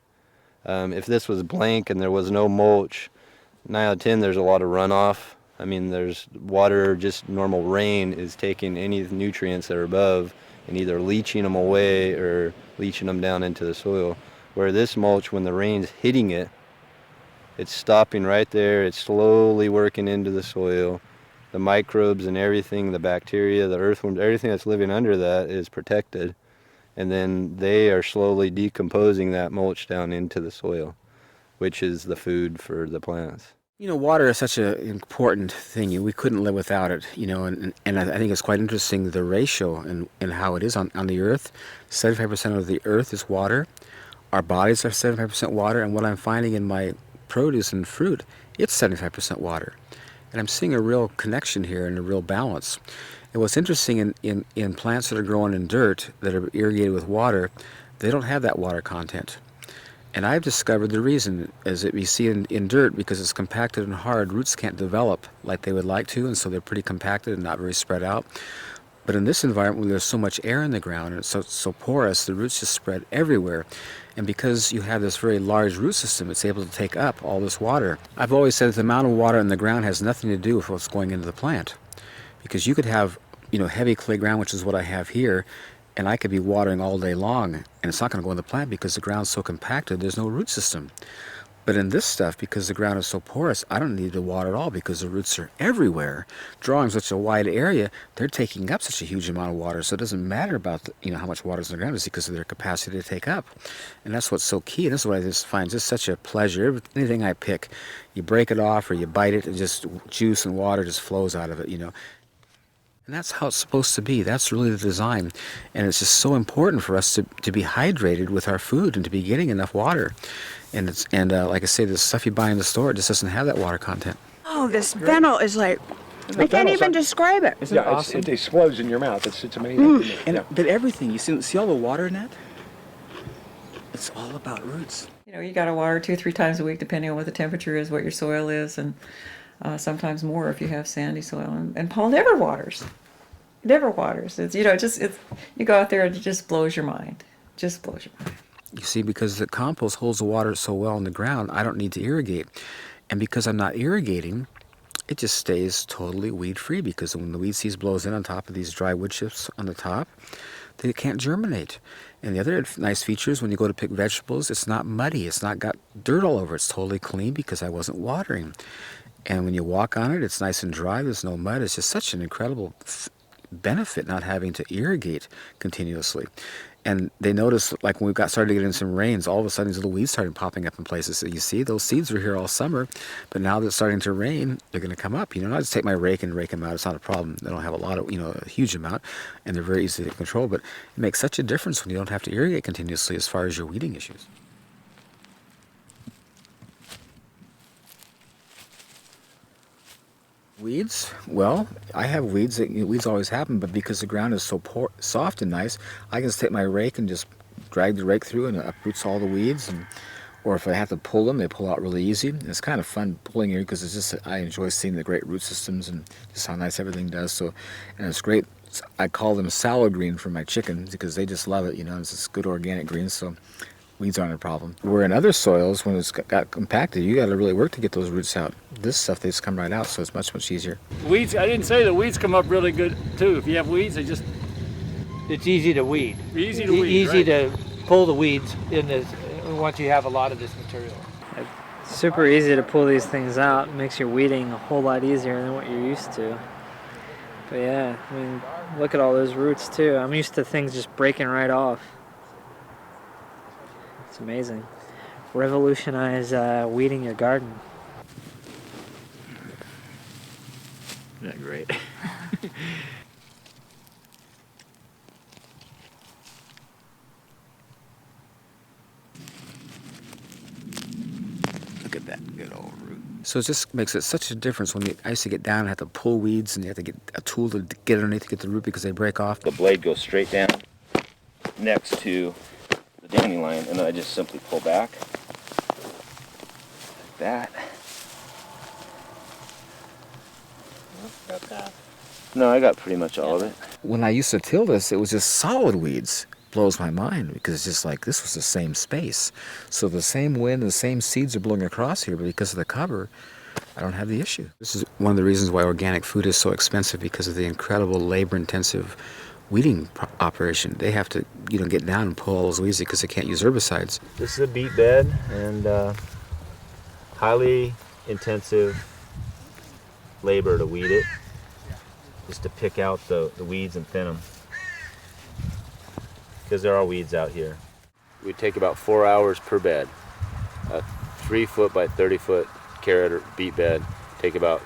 If this was blank and there was no mulch, 9 out of 10 there's a lot of runoff. I mean, there's water, just normal rain is taking any nutrients that are above and either leaching them away or leaching them down into the soil. Where this mulch, when the rain's hitting it, it's stopping right there. It's slowly working into the soil. The microbes and everything, the bacteria, the earthworms, everything that's living under that is protected. And then they are slowly decomposing that mulch down into the soil, which is the food for the plants. Water is such an important thing. We couldn't live without it, and I think it's quite interesting, the ratio and how it is on the earth. 75% of the earth is water. Our bodies are 75% water, and what I'm finding in my produce and fruit, it's 75% water. And I'm seeing a real connection here and a real balance. And what's interesting in plants that are growing in dirt that are irrigated with water, they don't have that water content. And I've discovered the reason is that we see in dirt, because it's compacted and hard, roots can't develop like they would like to, and so they're pretty compacted and not very spread out. But in this environment where there's so much air in the ground and it's so porous, the roots just spread everywhere. And because you have this very large root system, it's able to take up all this water. I've always said that the amount of water in the ground has nothing to do with what's going into the plant. Because you could have, heavy clay ground, which is what I have here, and I could be watering all day long, and it's not going to go in the plant because the ground's so compacted, there's no root system. But in this stuff, because the ground is so porous, I don't need to water at all because the roots are everywhere. Drawing such a wide area, they're taking up such a huge amount of water, so it doesn't matter about how much water is in the ground, it's because of their capacity to take up. And that's what's so key, and this is what I just find just such a pleasure. Anything I pick, you break it off or you bite it, and just juice and water just flows out of it, And that's how it's supposed to be. That's really the design. And it's just so important for us to be hydrated with our food and to be getting enough water. And like I say, the stuff you buy in the store, it just doesn't have that water content. Oh, this fennel is like, I can't even describe it. Isn't it awesome? It explodes in your mouth. It's amazing. But everything, you see all the water in that? It's all about roots. You know, you got to water 2-3 times a week, depending on what the temperature is, what your soil is, and sometimes more if you have sandy soil. And Paul never waters. He never waters. It's, you know, you go out there and it just blows your mind. Just blows your mind. You see, because the compost holds the water so well in the ground, I don't need to irrigate. And because I'm not irrigating, it just stays totally weed-free, because when the weed seed blows in on top of these dry wood chips on the top, they can't germinate. And the other nice feature is when you go to pick vegetables, it's not muddy. It's not got dirt all over. It's totally clean because I wasn't watering. And when you walk on it, it's nice and dry. There's no mud. It's just such an incredible benefit not having to irrigate continuously. And they noticed, like when we started getting some rains, all of a sudden these little weeds started popping up in places. So you see, those seeds were here all summer, but now that it's starting to rain, they're going to come up. You know, I just take my rake and rake them out. It's not a problem. They don't have a lot of, a huge amount, and they're very easy to control. But it makes such a difference when you don't have to irrigate continuously as far as your weeding issues. Weeds? Well, I have weeds. Weeds always happen, but because the ground is so soft and nice, I can just take my rake and just drag the rake through, and it uproots all the weeds. Or if I have to pull them, they pull out really easy. And it's kind of fun pulling here because I enjoy seeing the great root systems and just how nice everything does. So, and it's great. I call them salad green for my chickens because they just love it. It's just good organic greens. So weeds aren't a problem. Where in other soils, when it's got compacted, you got to really work to get those roots out. This stuff, they just come right out, so it's much, much easier. Weeds, I didn't say the weeds come up really good too. If you have weeds, it's easy to weed. Easy to weed, Easy right. to pull the weeds in this once you have a lot of this material. It's super easy to pull these things out. It makes your weeding a whole lot easier than what you're used to. But yeah, I mean, look at all those roots too. I'm used to things just breaking right off. It's amazing. Revolutionize weeding your garden. Isn't that great? Look at that good old root. So it just makes it such a difference when I used to get down and have to pull weeds, and you have to get a tool to get underneath to get the root because they break off. The blade goes straight down next to the dandelion, and then I just simply pull back like that. No, I got pretty much all of it. When I used to till this, it was just solid weeds. Blows my mind because it's just like this was the same space. So the same wind, the same seeds are blowing across here, but because of the cover, I don't have the issue. This is one of the reasons why organic food is so expensive, because of the incredible labor-intensive weeding operation. They have to, get down and pull all those weeds because they can't use herbicides. This is a beet bed, and highly intensive labor to weed it, just to pick out the weeds and thin them, because there are weeds out here. We take about 4 hours per bed. A 3-foot by 30-foot carrot or beet bed take about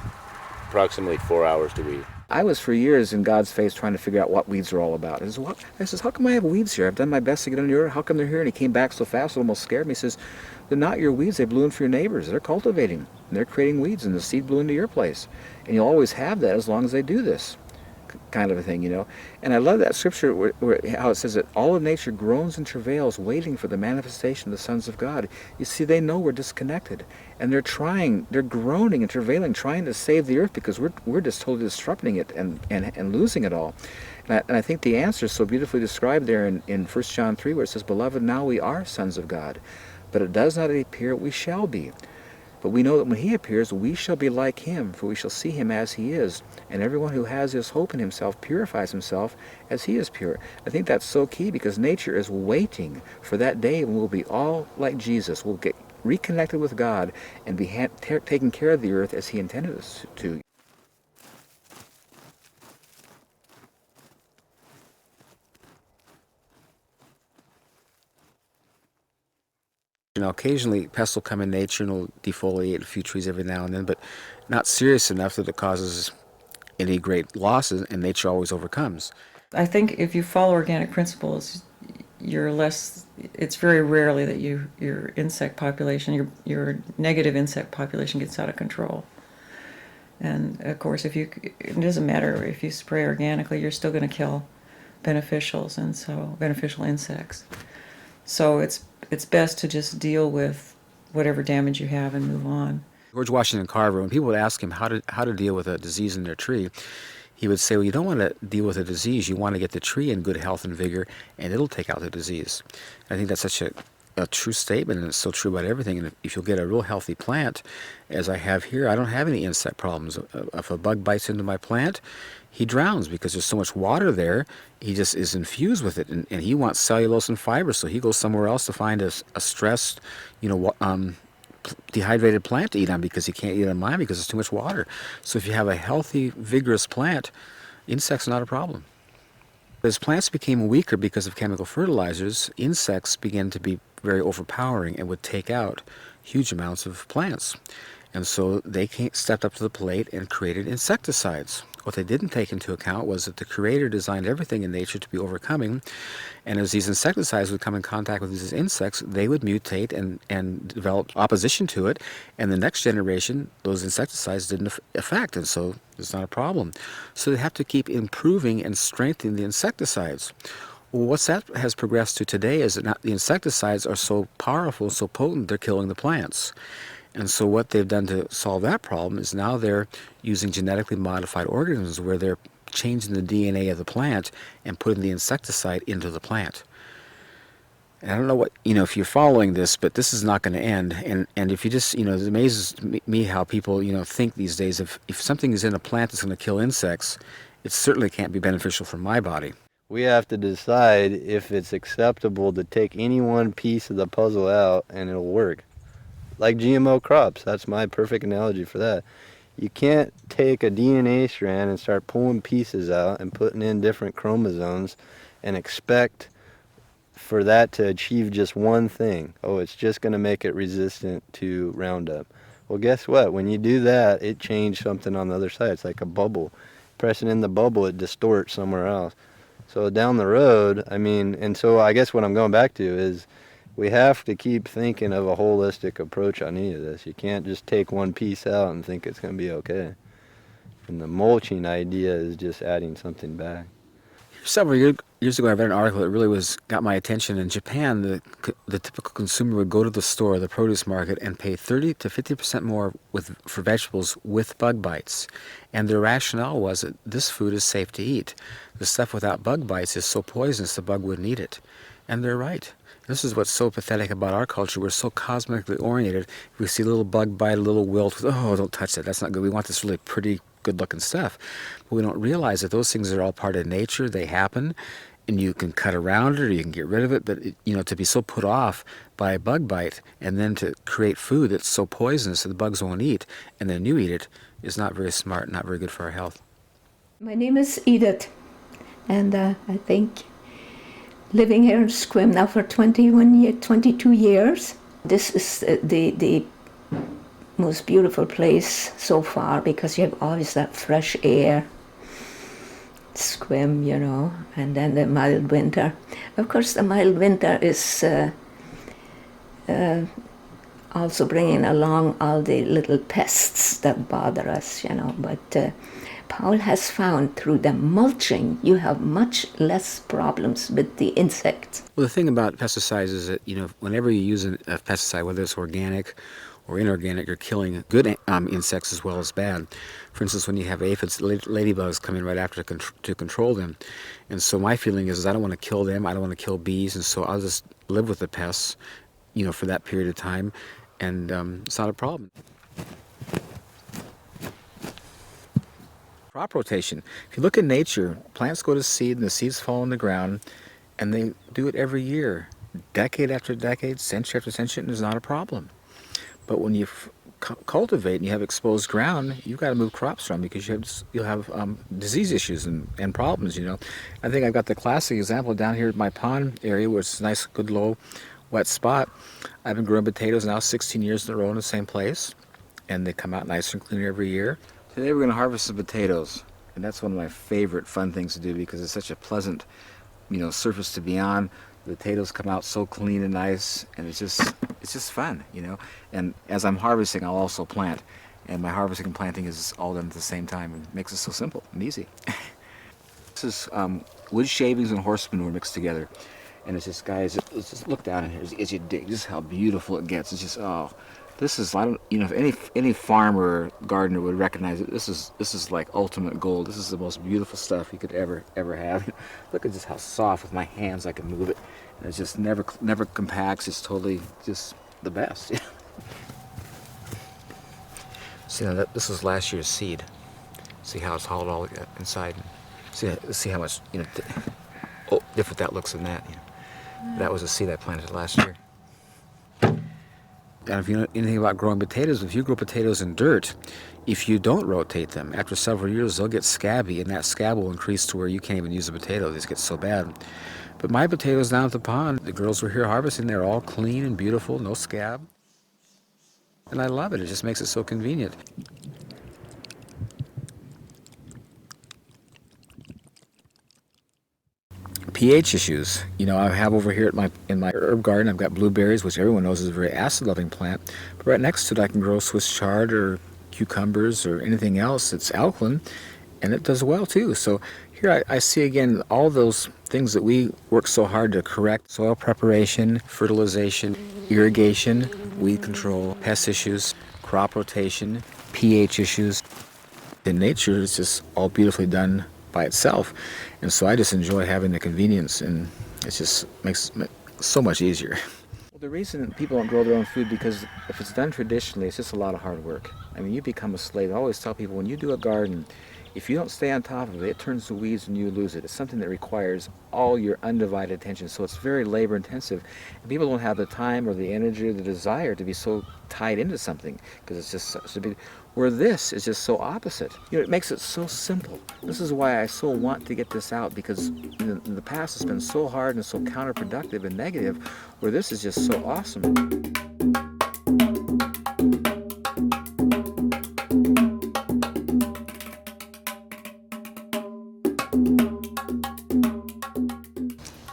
approximately 4 hours to weed. I was for years in God's face trying to figure out what weeds are all about. I says, how come I have weeds here? I've done my best to get under your, how come they're here? And he came back so fast it almost scared me. He says, they're not your weeds, they blew in for your neighbors. They're cultivating, and they're creating weeds, and the seed blew into your place. And you'll always have that as long as they do this kind of a thing, And I love that scripture where how it says that all of nature groans and travails waiting for the manifestation of the sons of God. You see, they know we're disconnected, and they're groaning and travailing, trying to save the earth because we're just totally disrupting it and losing it all. And I think the answer is so beautifully described there in 1 John 3, where it says, Beloved, now we are sons of God, but it does not appear we shall be. But we know that when he appears, we shall be like him, for we shall see him as he is. And everyone who has this hope in himself purifies himself as he is pure. I think that's so key, because nature is waiting for that day when we'll be all like Jesus. We'll get reconnected with God and be taking care of the earth as he intended us to. Occasionally pests will come in nature and will defoliate a few trees every now and then, but not serious enough that it causes any great losses, and nature always overcomes. I think if you follow organic principles, it's very rarely that your insect population, your negative insect population gets out of control. And of course, it doesn't matter if you spray organically, you're still going to kill beneficials, and so beneficial insects. So it's best to just deal with whatever damage you have and move on. George Washington Carver, when people would ask him how to deal with a disease in their tree, he would say, well, you don't want to deal with a disease. You want to get the tree in good health and vigor, and it'll take out the disease. I think that's such a true statement, and it's so true about everything. And if you'll get a real healthy plant, as I have here, I don't have any insect problems. If a bug bites into my plant, he drowns because there's so much water there. He just is infused with it, and he wants cellulose and fiber, so he goes somewhere else to find a stressed, dehydrated plant to eat on because he can't eat on mine because there's too much water. So if you have a healthy, vigorous plant, insects are not a problem. As plants became weaker because of chemical fertilizers, insects began to be very overpowering and would take out huge amounts of plants. And so they stepped up to the plate and created insecticides. What they didn't take into account was that the Creator designed everything in nature to be overcoming, and as these insecticides would come in contact with these insects, they would mutate and develop opposition to it, and the next generation, those insecticides didn't affect, and so it's not a problem. So they have to keep improving and strengthening the insecticides. Well, what's that has progressed to today is that the insecticides are so powerful, so potent, they're killing the plants. And so what they've done to solve that problem is now they're using genetically modified organisms where they're changing the DNA of the plant and putting the insecticide into the plant. And I don't know what, if you're following this, but this is not going to end. And if you just, it amazes me how people, think these days, if something is in a plant that's going to kill insects, it certainly can't be beneficial for my body. We have to decide if it's acceptable to take any one piece of the puzzle out and it'll work. Like GMO crops, that's my perfect analogy for that. You can't take a DNA strand and start pulling pieces out and putting in different chromosomes and expect for that to achieve just one thing. Oh, it's just going to make it resistant to Roundup. Well, guess what? When you do that, it changed something on the other side. It's like a bubble. Pressing in the bubble, it distorts somewhere else. So down the road, and so I guess what I'm going back to is we have to keep thinking of a holistic approach on any of this. You can't just take one piece out and think it's going to be okay. And the mulching idea is just adding something back. Several years ago, I read an article that really got my attention. In Japan, the typical consumer would go to the store, the produce market, and pay 30 to 50% more for vegetables with bug bites. And their rationale was that this food is safe to eat. The stuff without bug bites is so poisonous the bug wouldn't eat it. And they're right. This is what's so pathetic about our culture. We're so cosmetically oriented. If we see a little bug bite, a little wilt, oh, don't touch that. That's not good. We want this really pretty, good-looking stuff. But we don't realize that those things are all part of nature. They happen, and you can cut around it or you can get rid of it. But, to be so put off by a bug bite and then to create food that's so poisonous that the bugs won't eat, and then you eat it, is not very smart, not very good for our health. My name is Edith, and I think living here in Sequim now for 22 years. This is the most beautiful place so far because you have always that fresh air. Sequim, and then the mild winter. Of course, the mild winter is also bringing along all the little pests that bother us, but Paul has found through the mulching, you have much less problems with the insects. Well, the thing about pesticides is that, whenever you use a pesticide, whether it's organic or inorganic, you're killing good insects as well as bad. For instance, when you have aphids, ladybugs come in right after to control them. And so my feeling is I don't want to kill them, I don't want to kill bees, and so I'll just live with the pests, for that period of time, and it's not a problem. Crop rotation. If you look at nature, plants go to seed and the seeds fall in the ground, and they do it every year, decade after decade, century after century, and it's not a problem. But when you cultivate and you have exposed ground, you've got to move crops around because you'll have disease issues and problems. I think I've got the classic example down here at my pond area, where it's a nice, good, low, wet spot. I've been growing potatoes now 16 years in a row in the same place, and they come out nicer and cleaner every year. Today we're going to harvest some potatoes, and that's one of my favorite fun things to do because it's such a pleasant, surface to be on. The potatoes come out so clean and nice, and it's just fun, And as I'm harvesting, I'll also plant, and my harvesting and planting is all done at the same time. It makes it so simple and easy. This is wood shavings and horse manure mixed together. And it's just, guys, just look down in here as you dig. Just how beautiful it gets. It's just, oh, this is, I don't, you know, if any farmer or gardener would recognize it, this is like ultimate gold. This is the most beautiful stuff you could ever have. Look at just how soft with my hands I can move it. And it's just never compacts. It's totally just the best. See, now this was last year's seed. See how it's hollowed all inside. See how much, you know, different that looks than that. You know. That was a seed I planted last year. And if you know anything about growing potatoes, if you grow potatoes in dirt, if you don't rotate them, after several years they'll get scabby, and that scab will increase to where you can't even use a potato. They just get so bad. But my potatoes down at the pond, the girls were here harvesting, they're all clean and beautiful, no scab. And I love it. It just makes it so convenient. pH issues. You know, I have over here in my herb garden, I've got blueberries, which everyone knows is a very acid-loving plant. But right next to it, I can grow Swiss chard or cucumbers or anything else that's alkaline, and it does well too. So here I see again all those things that we work so hard to correct: soil preparation, fertilization, irrigation, weed control, pest issues, crop rotation, pH issues. In nature, it's just all beautifully done by itself. And so I just enjoy having the convenience, and it just makes it so much easier. Well, the reason people don't grow their own food, because if it's done traditionally, it's just a lot of hard work. I mean, you become a slave. I always tell people, when you do a garden, if you don't stay on top of it, it turns to weeds and you lose it. It's something that requires all your undivided attention, so it's very labor intensive. And people don't have the time or the energy or the desire to be so tied into something, because it's just such a big... Where this is just so opposite. You know, it makes it so simple. This is why I so want to get this out, because in the past it's been so hard and so counterproductive and negative, where this is just so awesome.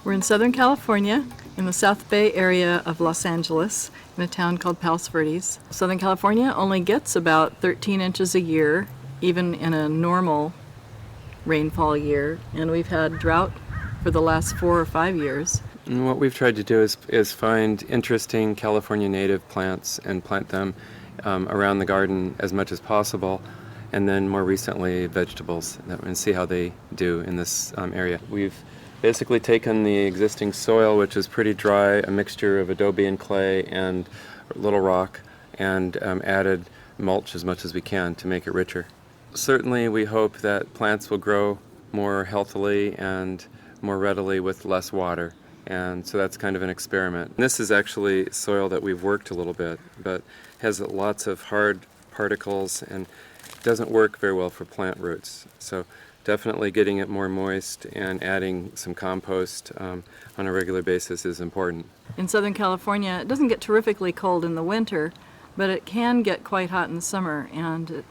We're in Southern California, in the South Bay area of Los Angeles, in a town called Palos Verdes. Southern California only gets about 13 inches a year, even in a normal rainfall year, and we've had drought for the last 4 or 5 years. And what we've tried to do is find interesting California native plants and plant them around the garden as much as possible, and then more recently vegetables, and see how they do in this area. We've basically taken the existing soil, which is pretty dry, a mixture of adobe and clay and little rock, and added mulch as much as we can to make it richer. Certainly we hope that plants will grow more healthily and more readily with less water, and so that's kind of an experiment. And this is actually soil that we've worked a little bit, but has lots of hard particles and doesn't work very well for plant roots. So definitely getting it more moist and adding some compost on a regular basis is important. In Southern California, it doesn't get terrifically cold in the winter, but it can get quite hot in the summer, and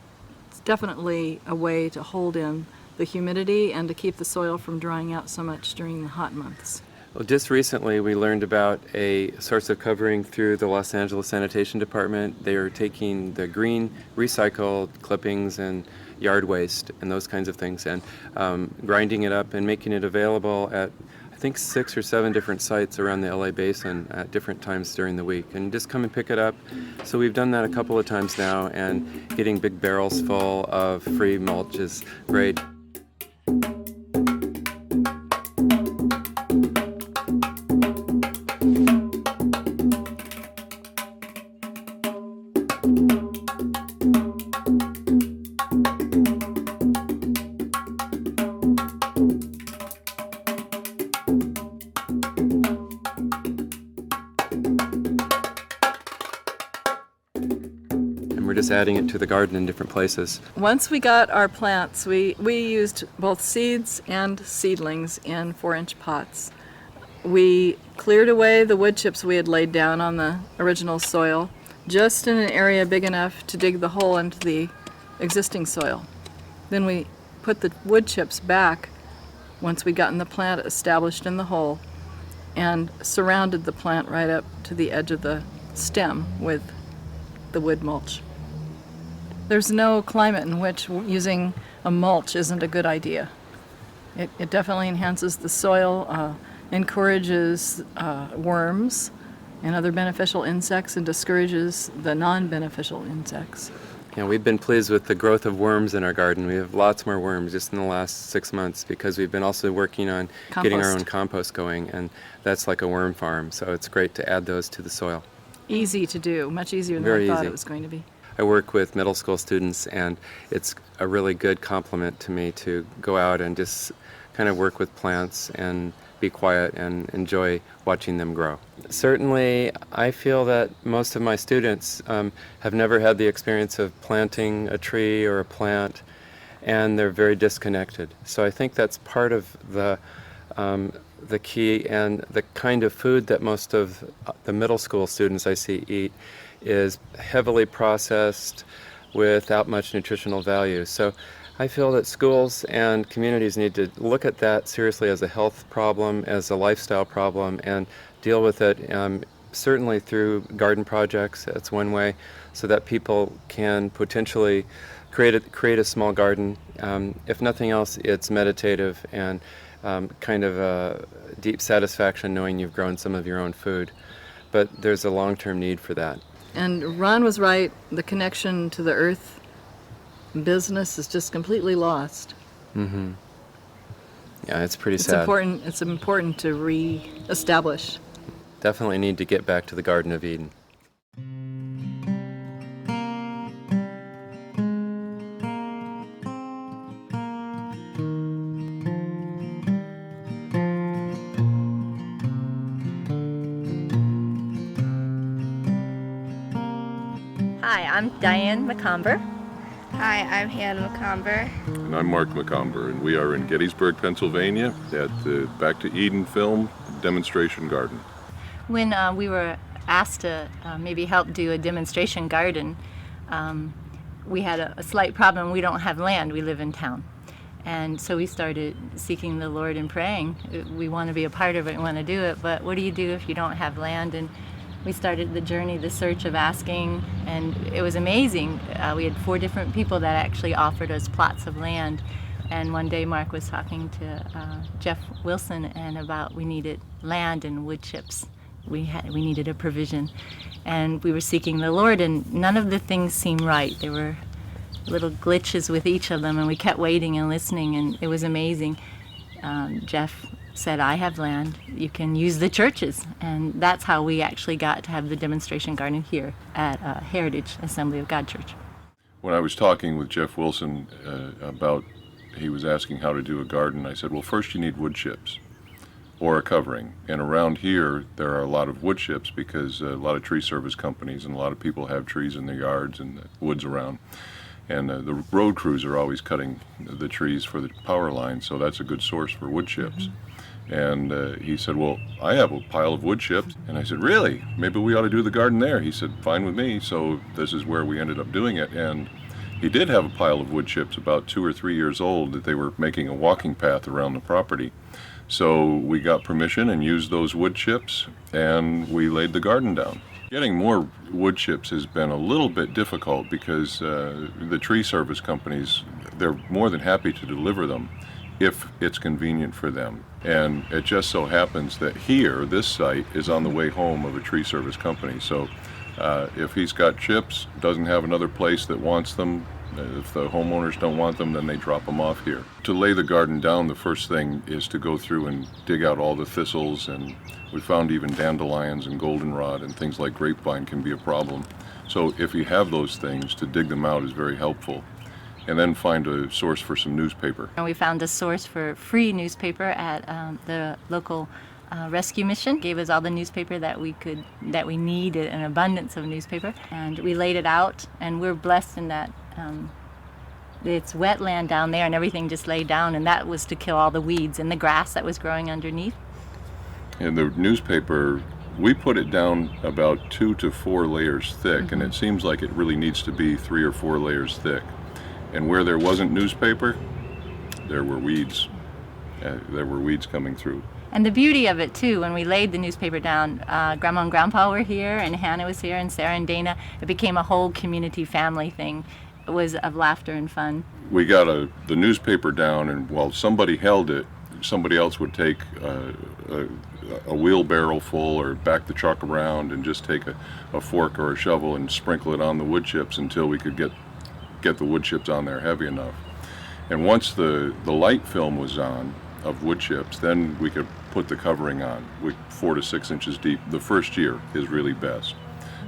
it's definitely a way to hold in the humidity and to keep the soil from drying out so much during the hot months. Well, just recently we learned about a source of covering through the Los Angeles Sanitation Department. They are taking the green recycled clippings and yard waste and those kinds of things, and grinding it up and making it available at I think 6 or 7 different sites around the LA basin at different times during the week, and just come and pick it up. So we've done that a couple of times now, and getting big barrels full of free mulch is great. We're just adding it to the garden in different places. Once we got our plants, we used both seeds and seedlings in 4-inch pots. We cleared away the wood chips we had laid down on the original soil, just in an area big enough to dig the hole into the existing soil. Then we put the wood chips back once we'd gotten the plant established in the hole, and surrounded the plant right up to the edge of the stem with the wood mulch. There's no climate in which using a mulch isn't a good idea. It definitely enhances the soil. encourages worms and other beneficial insects and discourages the non-beneficial insects. Yeah, we've been pleased with the growth of worms in our garden. We have lots more worms just in the last 6 months because we've been also working on getting our own compost going, and that's like a worm farm, so it's great to add those to the soil. Easy to do, much easier than Very I thought easy. it was going to be. I work with middle school students, and it's a really good compliment to me to go out and just kind of work with plants and be quiet and enjoy watching them grow. Certainly, I feel that most of my students have never had the experience of planting a tree or a plant, and they're very disconnected. So I think that's part of the key, and the kind of food that most of the middle school students I see eat is heavily processed without much nutritional value. So I feel that schools and communities need to look at that seriously as a health problem, as a lifestyle problem, and deal with it certainly through garden projects. That's one way, so that people can potentially create a small garden. If nothing else, it's meditative and kind of a deep satisfaction knowing you've grown some of your own food. But there's a long-term need for that. And Ron was right, the connection to the earth business is just completely lost. Mm-hmm. Yeah, it's pretty It's sad. It's important to re-establish. Definitely need to get back to the Garden of Eden. Hi, I'm Diane McComber. Hi, I'm Hannah McComber. And I'm Mark McComber, and we are in Gettysburg, Pennsylvania at the Back to Eden Film Demonstration Garden. When we were asked to maybe help do a demonstration garden, we had a slight problem. We don't have land, we live in town. And so we started seeking the Lord and praying. We want to be a part of it, we want to do it, but what do you do if you don't have land? And we started the journey, the search of asking, and it was amazing. We had 4 different people that actually offered us plots of land. And one day Mark was talking to Jeff Wilson and about we needed land and wood chips. We needed a provision. And we were seeking the Lord, and none of the things seemed right. There were little glitches with each of them, and we kept waiting and listening, and it was amazing. Jeff said, I have land, you can use the churches. And that's how we actually got to have the demonstration garden here at Heritage Assembly of God Church. When I was talking with Jeff Wilson he was asking how to do a garden, I said, well, first you need wood chips or a covering. And around here, there are a lot of wood chips because a lot of tree service companies and a lot of people have trees in their yards and the woods around. And the road crews are always cutting the trees for the power line, so that's a good source for wood chips. Mm-hmm. And he said, well, I have a pile of wood chips. And I said, really? Maybe we ought to do the garden there. He said, fine with me. So this is where we ended up doing it. And he did have a pile of wood chips about 2 or 3 years old that they were making a walking path around the property. So we got permission and used those wood chips, and we laid the garden down. Getting more wood chips has been a little bit difficult because the tree service companies, they're more than happy to deliver them if it's convenient for them. And it just so happens that here, this site is on the way home of a tree service company. So if he's got chips, doesn't have another place that wants them, if the homeowners don't want them, then they drop them off here. To lay the garden down, the first thing is to go through and dig out all the thistles, and we found even dandelions and goldenrod and things like grapevine can be a problem. So if you have those things, to dig them out is very helpful. And then find a source for some newspaper. And we found a source for free newspaper at the local rescue mission. Gave us all the newspaper that we needed, an abundance of newspaper, and we laid it out. And we're blessed in that it's wetland down there, and everything just laid down, and that was to kill all the weeds and the grass that was growing underneath. And the newspaper, we put it down about 2 to 4 layers thick, mm-hmm. and it seems like it really needs to be 3 or 4 layers thick. And where there wasn't newspaper, there were weeds. There were weeds coming through. And the beauty of it too, when we laid the newspaper down, Grandma and Grandpa were here, and Hannah was here, and Sarah and Dana. It became a whole community family thing. It was of laughter and fun. We got the newspaper down, and while somebody held it, somebody else would take a wheelbarrow full or back the truck around and just take a fork or a shovel and sprinkle it on the wood chips until we could get the wood chips on there heavy enough. And once the light film was on of wood chips, then we could put the covering on, 4 to 6 inches deep. The first year is really best.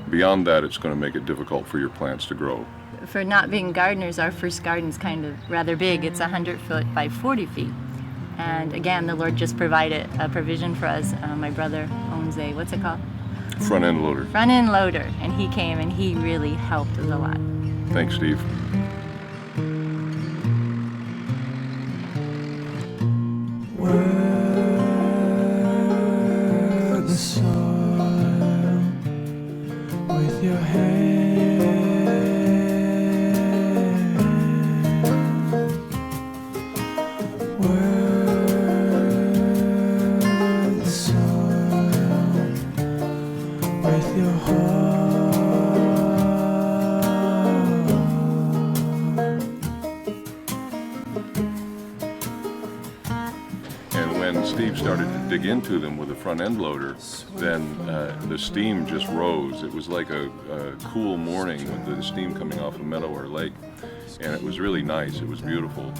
Beyond that, it's going to make it difficult for your plants to grow. For not being gardeners, our first garden's kind of rather big. It's 100 foot by 40 feet. And again, the Lord just provided a provision for us. My brother owns a, what's it called? Front end loader. Front end loader. And he came and he really helped us a lot. Thanks, Steve. Work the soil with your hand. Work the soil with your heart. When Steve started to dig into them with a front end loader, then the steam just rose. It was like a cool morning with the steam coming off a meadow or a lake, and it was really nice. It was beautiful.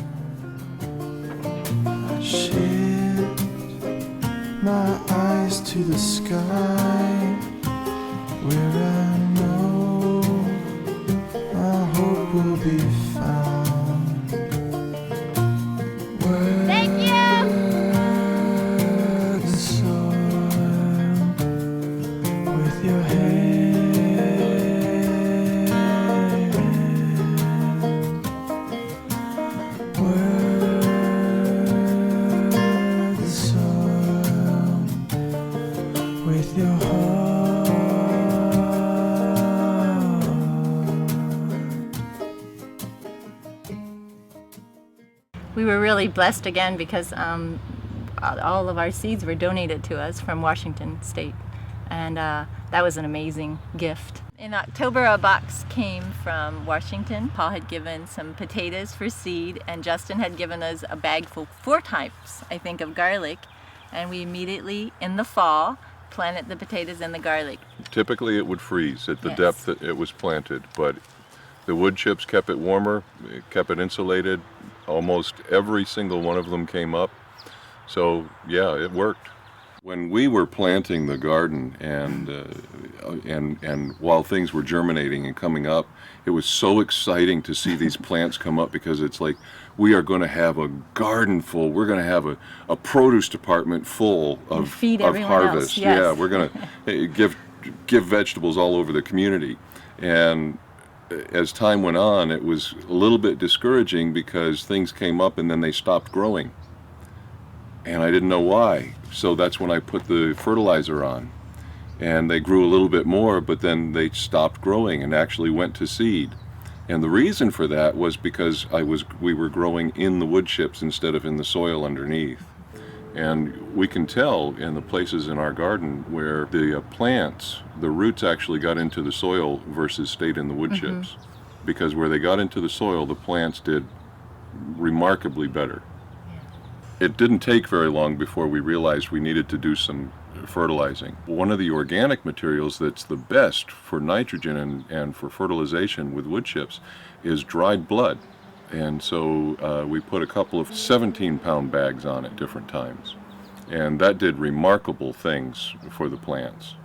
I shift my eyes to the sky, where I know my hope will be found. Thank you. The soil with your hand. Work the soil with your heart. We were really blessed again because all of our seeds were donated to us from Washington State, and that was an amazing gift. In October, a box came from Washington. Paul had given some potatoes for seed, and Justin had given us a bag full, 4 types, I think, of garlic, and we immediately, in the fall, planted the potatoes and the garlic. Typically it would freeze at the depth that it was planted, but the wood chips kept it warmer, it kept it insulated. Almost every single one of them came up. So yeah, it worked. When we were planting the garden and while things were germinating and coming up, it was so exciting to see these plants come up, because it's like we are going to have a garden full. We're going to have a produce department full of harvest. Yes. Yeah, we're going to give vegetables all over the community. And as time went on, it was a little bit discouraging because things came up and then they stopped growing. And I didn't know why. So that's when I put the fertilizer on. And they grew a little bit more, but then they stopped growing and actually went to seed. And the reason for that was because we were growing in the wood chips instead of in the soil underneath. And we can tell in the places in our garden where the plants, the roots actually got into the soil versus stayed in the wood chips. Because where they got into the soil, the plants did remarkably better. It didn't take very long before we realized we needed to do some fertilizing. One of the organic materials that's the best for nitrogen and for fertilization with wood chips is dried blood. And so we put a couple of 17-pound bags on at different times. And that did remarkable things for the plants.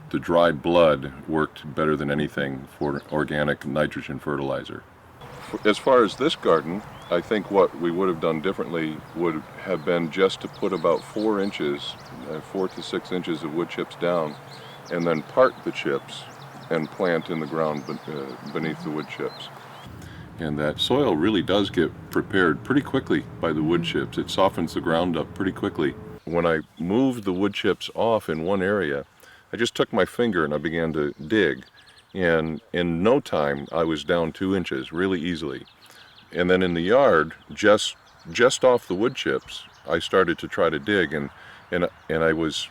The dried blood worked better than anything for organic nitrogen fertilizer. As far as this garden, I think what we would have done differently would have been just to put about 4 to 6 inches of wood chips down, and then part the chips and plant in the ground beneath the wood chips. And that soil really does get prepared pretty quickly by the wood chips. It softens the ground up pretty quickly. When I moved the wood chips off in one area, I just took my finger and I began to dig. And in no time, I was down 2 inches really easily. And then in the yard, just off the wood chips, I started to try to dig, and I was,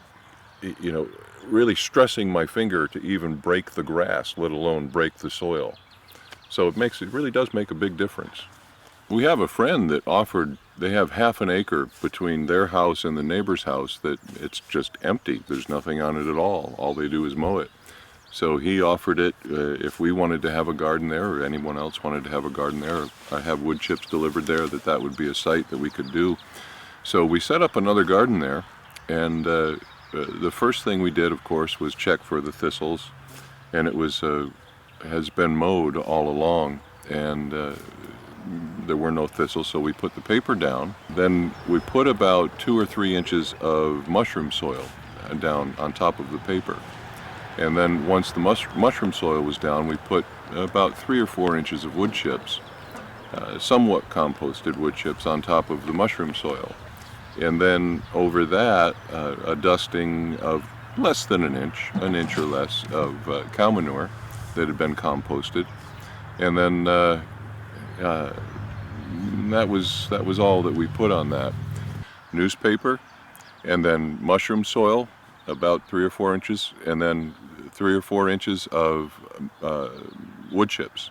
really stressing my finger to even break the grass, let alone break the soil. So it really does make a big difference. We have a friend that offered they have half an acre between their house and the neighbor's house that it's just empty. There's nothing on it at all. All they do is mow it. So he offered it if we wanted to have a garden there, or anyone else wanted to have a garden there, I have wood chips delivered there, that would be a site that we could do. So we set up another garden there, and the first thing we did, of course, was check for the thistles, and it has been mowed all along, and there were no thistles, so we put the paper down. Then we put about 2 or 3 inches of mushroom soil down on top of the paper. And then once the mushroom soil was down, we put about 3 or 4 inches of wood chips, somewhat composted wood chips, on top of the mushroom soil. And then over that, a dusting of less than an inch or less of cow manure that had been composted. And then that was all that we put on that. Newspaper, and then mushroom soil, about 3 or 4 inches, and then 3 or 4 inches of wood chips,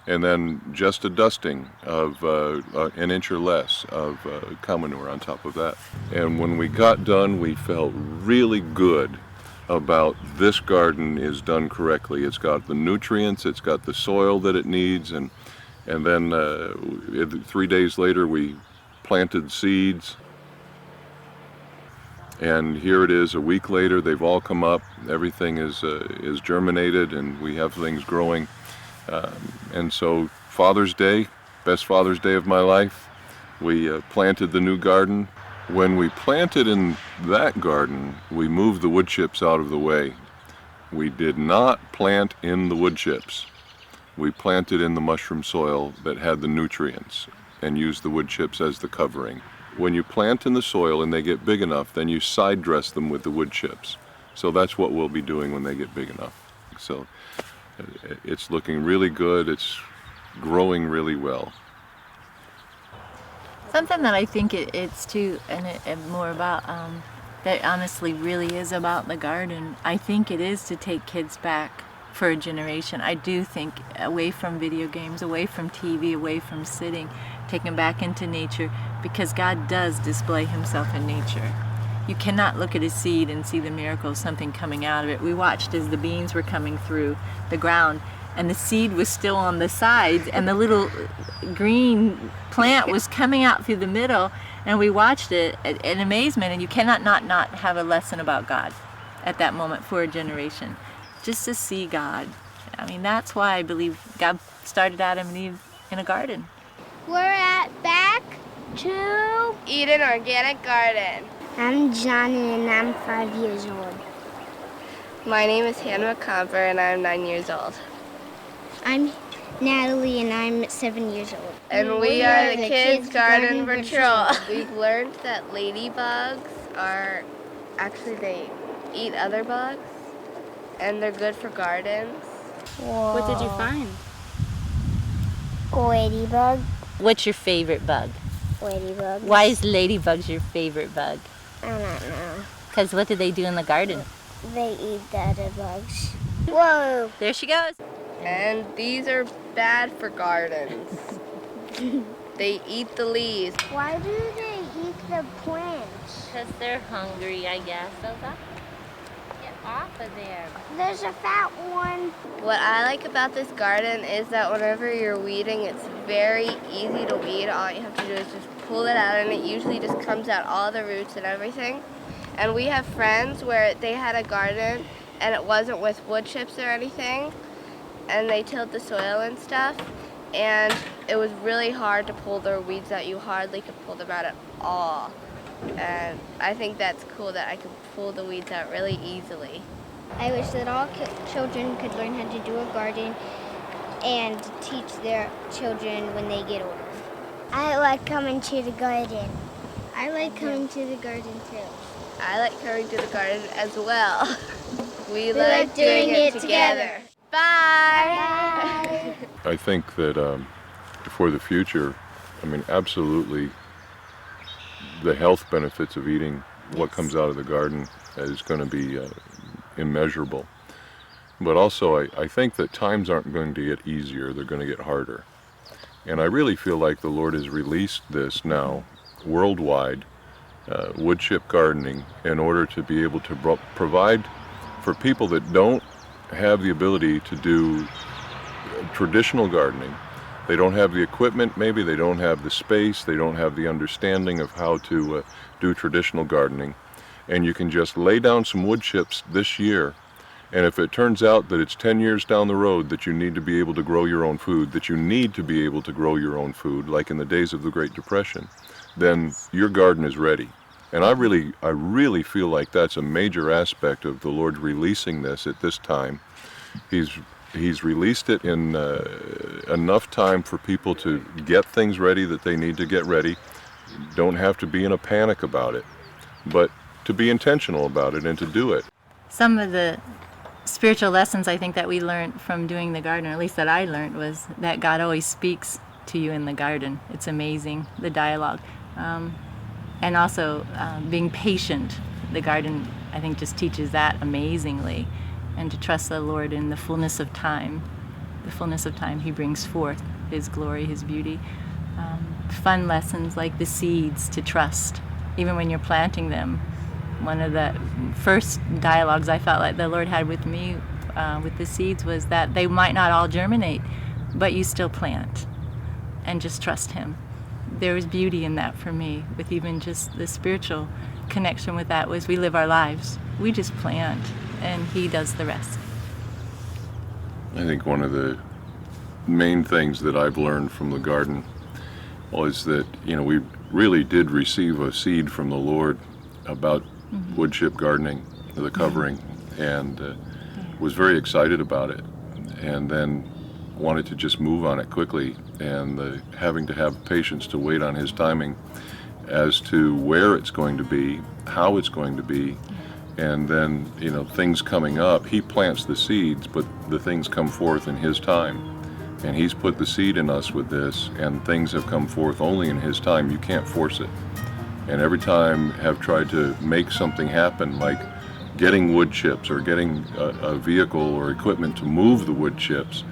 and then just a dusting of an inch or less of cow manure on top of that. And when we got done, we felt really good about this garden is done correctly. It's got the nutrients, it's got the soil that it needs, and then 3 days later we planted seeds. And here it is, a week later, they've all come up, everything is germinated, and we have things growing. And so Father's Day, best Father's Day of my life, we planted the new garden. When we planted in that garden, we moved the wood chips out of the way. We did not plant in the wood chips. We planted in the mushroom soil that had the nutrients and used the wood chips as the covering. When you plant in the soil and they get big enough, then you side dress them with the wood chips. So that's what we'll be doing when they get big enough. So it's looking really good. It's growing really well. Something that I think it's too, and more about, that honestly really is about the garden. I think it is to take kids back for a generation. I do think away from video games, away from TV, away from sitting, take them back into nature, because God does display himself in nature. You cannot look at a seed and see the miracle of something coming out of it. We watched as the beans were coming through the ground, and the seed was still on the sides, and the little green plant was coming out through the middle, and we watched it in amazement. And you cannot not have a lesson about God at that moment for a generation. Just to see God. I mean, that's why I believe God started Adam and Eve in a garden. We're back to Eden Organic Garden. I'm Johnny and I'm 5 years old. My name is Hannah McComber and I'm 9 years old. I'm Natalie and I'm 7 years old. And we are the Kids Garden Patrol. We've learned that ladybugs are they eat other bugs and they're good for gardens. Whoa. What did you find? Ladybug. What's your favorite bug? Ladybug. Why is ladybugs your favorite bug? I don't know. Because what do they do in the garden? They eat the other bugs. Whoa! There she goes. And these are bad for gardens. They eat the leaves. Why do they eat the plants? Because they're hungry, I guess. Get off of there. There's a fat one. What I like about this garden is that whenever you're weeding, it's very easy to weed. All you have to do is just pull it out, and it usually just comes out all the roots and everything. And we have friends where they had a garden, and it wasn't with wood chips or anything, and they tilled the soil and stuff, and it was really hard to pull their weeds out. You hardly could pull them out at all. And I think that's cool that I can pull the weeds out really easily. I wish that all children could learn how to do a garden and teach their children when they get older. I like coming to the garden. I like coming to the garden too. I like coming to the garden as well. We like doing it together. Bye! I think that for the future, absolutely, the health benefits of eating what comes out of the garden is going to be immeasurable. But also, I think that times aren't going to get easier, they're going to get harder. And I really feel like the Lord has released this now worldwide wood chip gardening in order to be able to provide for people that don't have the ability to do traditional gardening. They don't have the equipment, maybe they don't have the space, they don't have the understanding of how to do traditional gardening. And you can just lay down some wood chips this year, and if it turns out that it's 10 years down the road that you need to be able to grow your own food, like in the days of the Great Depression, then your garden is ready. And I really feel like that's a major aspect of the Lord releasing this at this time. He's released it in enough time for people to get things ready that they need to get ready. Don't have to be in a panic about it, but to be intentional about it and to do it. Some of the spiritual lessons I think that we learned from doing the garden, or at least that I learned, was that God always speaks to you in the garden. It's amazing, the dialogue. And also being patient. The garden, I think, just teaches that amazingly. And to trust the Lord in the fullness of time. The fullness of time He brings forth His glory, His beauty. Fun lessons like the seeds, to trust, even when you're planting them. One of the first dialogues I felt like the Lord had with me with the seeds was that they might not all germinate, but you still plant and just trust Him. There was beauty in that for me, with even just the spiritual connection with that, was we live our lives. We just plant, and He does the rest. I think one of the main things that I've learned from the garden was that, we really did receive a seed from the Lord about wood chip gardening, the covering, and was very excited about it, and then wanted to just move on it quickly, and having to have patience to wait on His timing as to where it's going to be, how it's going to be, and then things coming up. He plants the seeds, but the things come forth in His time, and He's put the seed in us with this, and things have come forth only in His time. You can't force it. And every time have tried to make something happen, like getting wood chips or getting a vehicle or equipment to move the wood chips,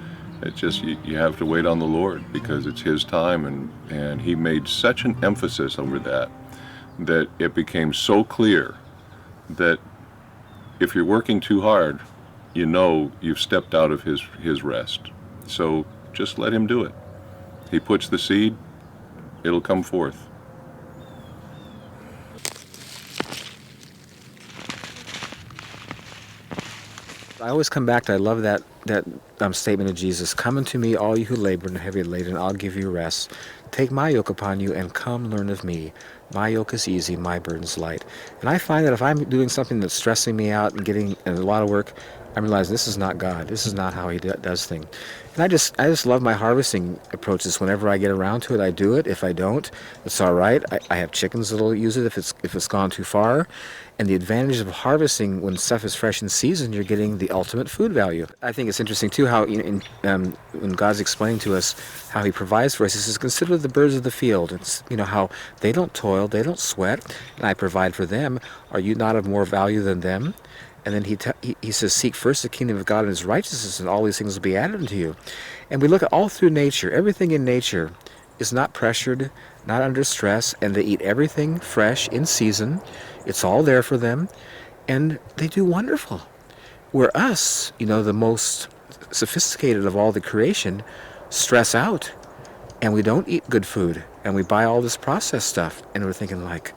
it's just you have to wait on the Lord, because it's His time, and He made such an emphasis over that it became so clear that if you're working too hard, you've stepped out of His rest. So just let Him do it. He puts the seed, it'll come forth. I always come back to, I love that statement of Jesus, "Come unto me, all you who labor and are heavy laden, and I'll give you rest. Take my yoke upon you and come learn of me. My yoke is easy, my burden's light." And I find that if I'm doing something that's stressing me out and getting a lot of work, I realize this is not God. This is not how He does things. And I just love my harvesting approaches. Whenever I get around to it, I do it. If I don't, it's all right. I have chickens that'll use it if it's gone too far. And the advantage of harvesting when stuff is fresh in season, you're getting the ultimate food value. I think it's interesting too how when God's explaining to us how He provides for us, He says, "Consider the birds of the field." It's how they don't toil, they don't sweat, and I provide for them. Are you not of more value than them? And then he says, "Seek first the kingdom of God and His righteousness, and all these things will be added unto you." And we look at all through nature. Everything in nature is not pressured, not under stress, and they eat everything fresh in season. It's all there for them, and they do wonderful. Where us, the most sophisticated of all the creation, stress out, and we don't eat good food, and we buy all this processed stuff, and we're thinking like,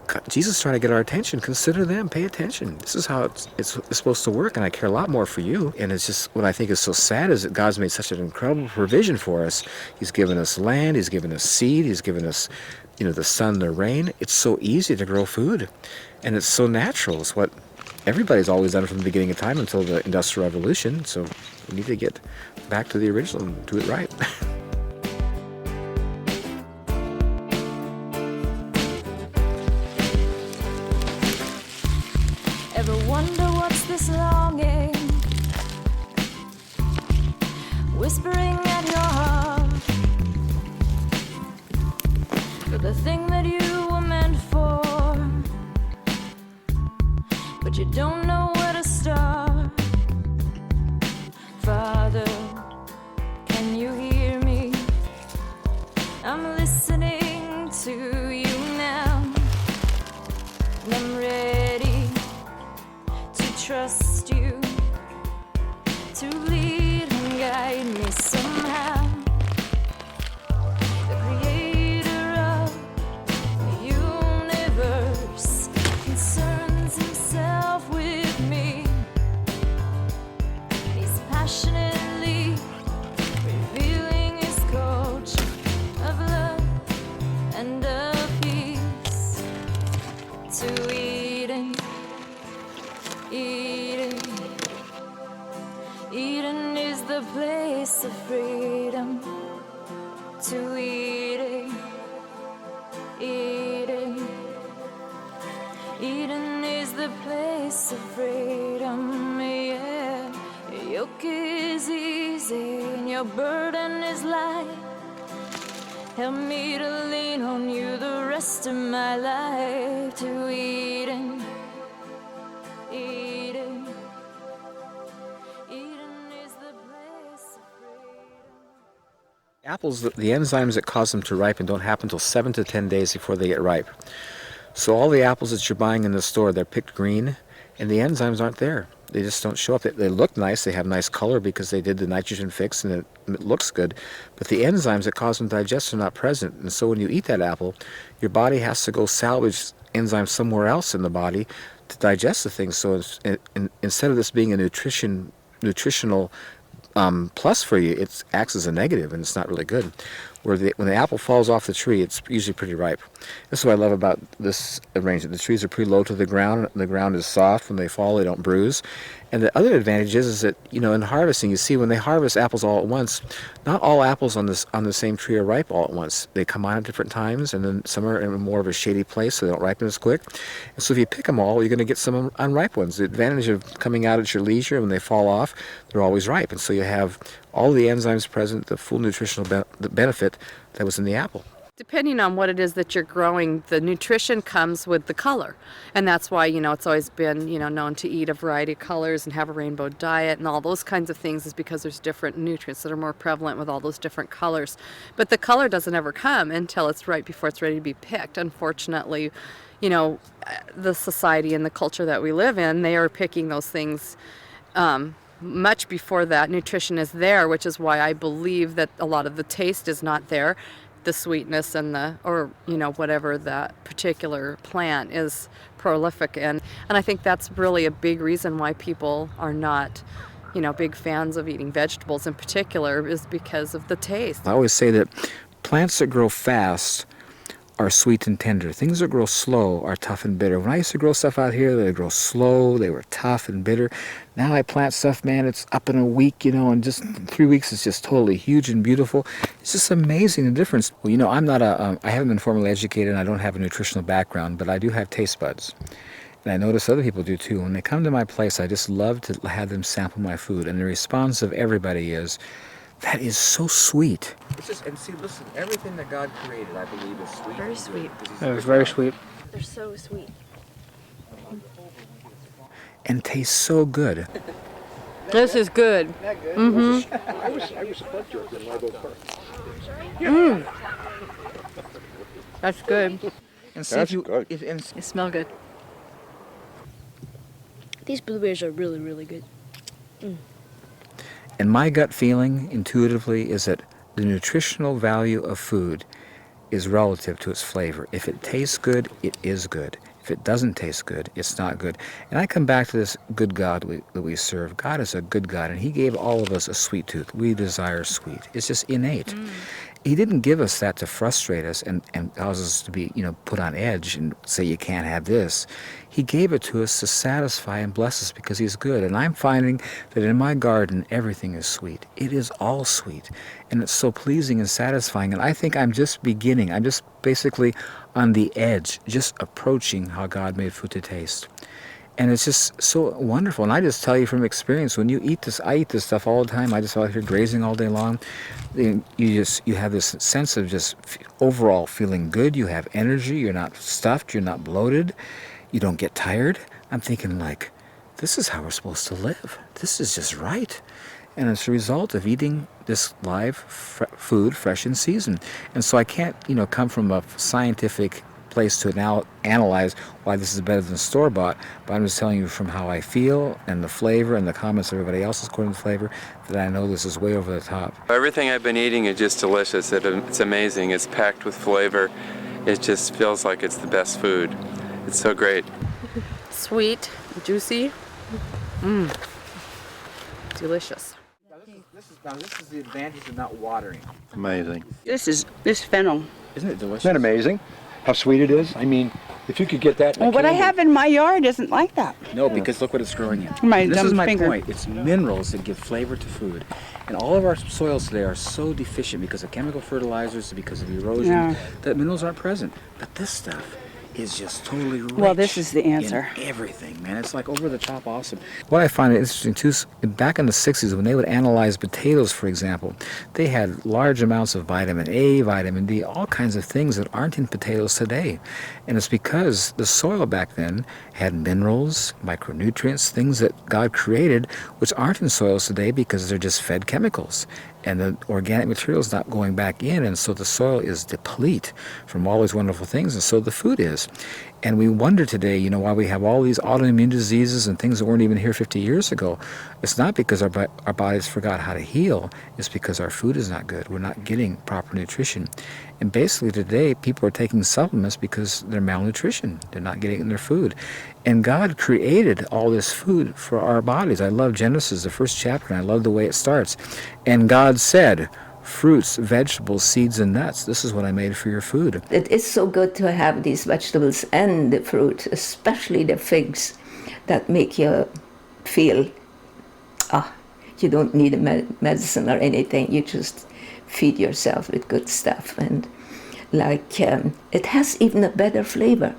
God, Jesus is trying to get our attention. Consider them. Pay attention. This is how it's supposed to work, and I care a lot more for you. And it's just, what I think is so sad is that God's made such an incredible provision for us. He's given us land. He's given us seed. He's given us, the sun, the rain. It's so easy to grow food, and it's so natural. It's what everybody's always done from the beginning of time until the Industrial Revolution. So we need to get back to the original and do it right. Ever wonder what's this longing whispering at your heart, for the thing that you were meant for, but you don't know where to start? Father, can you hear me? I'm listening to you to lead and guide me somehow. The creator of the universe concerns himself with me. He's passionately revealing his coach of love and of peace to Eden. Eden. Eden is the place of freedom. To Eden. Eden. Eden is the place of freedom, yeah. Your yoke is easy and your burden is light. Help me to lean on you the rest of my life. To Eden. Eden. Eden is the place of freedom. Apples, the enzymes that cause them to ripen don't happen until 7 to 10 days before they get ripe. So all the apples that you're buying in the store, they're picked green, and the enzymes aren't there. They just don't show up. They look nice, they have nice color because they did the nitrogen fix and it looks good, but the enzymes that cause them to digest are not present. And so when you eat that apple, your body has to go salvage enzymes somewhere else in the body to digest the thing. So instead of this being a nutritional plus for you, it acts as a negative, and it's not really good. When the apple falls off the tree, it's usually pretty ripe. This is what I love about this arrangement. The trees are pretty low to the ground. The ground is soft. When they fall, they don't bruise. And the other advantage is that, you know, in harvesting, you see when they harvest apples all at once, not all apples on the same tree are ripe all at once. They come on at different times, and then some are in more of a shady place, so they don't ripen as quick. And so if you pick them all, you're going to get some unripe ones. The advantage of coming out at your leisure, when they fall off, they're always ripe. And so you have all the enzymes present, the full nutritional benefit that was in the apple. Depending on what it is that you're growing, the nutrition comes with the color. And that's why, you know, it's always been, you know, known to eat a variety of colors and have a rainbow diet and all those kinds of things, is because there's different nutrients that are more prevalent with all those different colors. But the color doesn't ever come until it's right before it's ready to be picked. Unfortunately, you know, the society and the culture that we live in, they are picking those things much before that nutrition is there, which is why I believe that a lot of the taste is not there. The sweetness and or you know, whatever that particular plant is prolific in. And I think that's really a big reason why people are not, you know, big fans of eating vegetables in particular, is because of the taste. I always say that plants that grow fast are sweet and tender. Things that grow slow are tough and bitter. When I used to grow stuff out here, they grow slow, they were tough and bitter. Now I plant stuff, man, it's up in a week, you know, and just 3 weeks it's just totally huge and beautiful. It's just amazing the difference. Well, you know, I'm not I haven't been formally educated, and I don't have a nutritional background, but I do have taste buds. And I notice other people do too. When they come to my place, I just love to have them sample my food. And the response of everybody is, that is so sweet. It's just, and see, listen, everything that God created, I believe, is sweet. Very sweet. It was very sweet. They're so sweet. And tastes so good. This is good. Mm-hmm. I was a butt jerk in Largo Park. Mm. That's good. And see if you, They smell good. These blueberries are really, really good. And my gut feeling, intuitively, is that the nutritional value of food is relative to its flavor. If it tastes good, it is good. If it doesn't taste good, it's not good. And I come back to this good God that we serve. God is a good God, and He gave all of us a sweet tooth. We desire sweet. It's just innate. He didn't give us that to frustrate us and cause us to be, you know, put on edge and say you can't have this. He gave it to us to satisfy and bless us because He's good. And I'm finding that in my garden, everything is sweet. It is all sweet. And it's so pleasing and satisfying. And I think I'm just beginning. I'm just basically on the edge, just approaching how God made food to taste. And it's just so wonderful. And I just tell you from experience, when you eat this, I eat this stuff all the time. I just out here grazing all day long. You have this sense of just overall feeling good. You have energy. You're not stuffed. You're not bloated. You don't get tired. I'm thinking like, this is how we're supposed to live. This is just right. And it's a result of eating this live food, fresh in season. And so I can't, you know, come from a scientific place to now analyze why this is better than store-bought, but I'm just telling you from how I feel and the flavor and the comments of everybody else is according to the flavor that I know this is way over the top. Everything I've been eating is just delicious. It's amazing. It's packed with flavor. It just feels like it's the best food. It's so great. Sweet, juicy, delicious. This is the advantage of not watering. Amazing. This fennel. Isn't it delicious? Isn't that amazing? How sweet it is? I mean, if you could get that in Well, a what I candy- have in my yard isn't like that. No, because look what it's growing in. My This dumb is my finger. point. It's minerals that give flavor to food. And all of our soils today are so deficient because of chemical fertilizers, because of erosion, Yeah. that minerals aren't present. But this stuff is just totally rich. Well, this is the answer. In everything, man. It's like over the top awesome. What I find interesting too is back in the 60s when they would analyze potatoes, for example, they had large amounts of vitamin A, vitamin D, all kinds of things that aren't in potatoes today. And it's because the soil back then had minerals, micronutrients, things that God created, which aren't in soils today because they're just fed chemicals. And the organic material is not going back in, and so the soil is deplete from all these wonderful things, and so the food is. And we wonder today, you know, why we have all these autoimmune diseases and things that weren't even here 50 years ago. It's not because our bodies forgot how to heal. It's because our food is not good. We're not getting proper nutrition. And basically today, people are taking supplements because they're malnutrition. They're not getting it in their food. And God created all this food for our bodies. I love Genesis, the first chapter, and I love the way it starts. And God said, fruits, vegetables, seeds, and nuts. This is what I made for your food. It is so good to have these vegetables and the fruit, especially the figs, that make you feel, you don't need a medicine or anything. You just feed yourself with good stuff. And like, it has even a better flavor.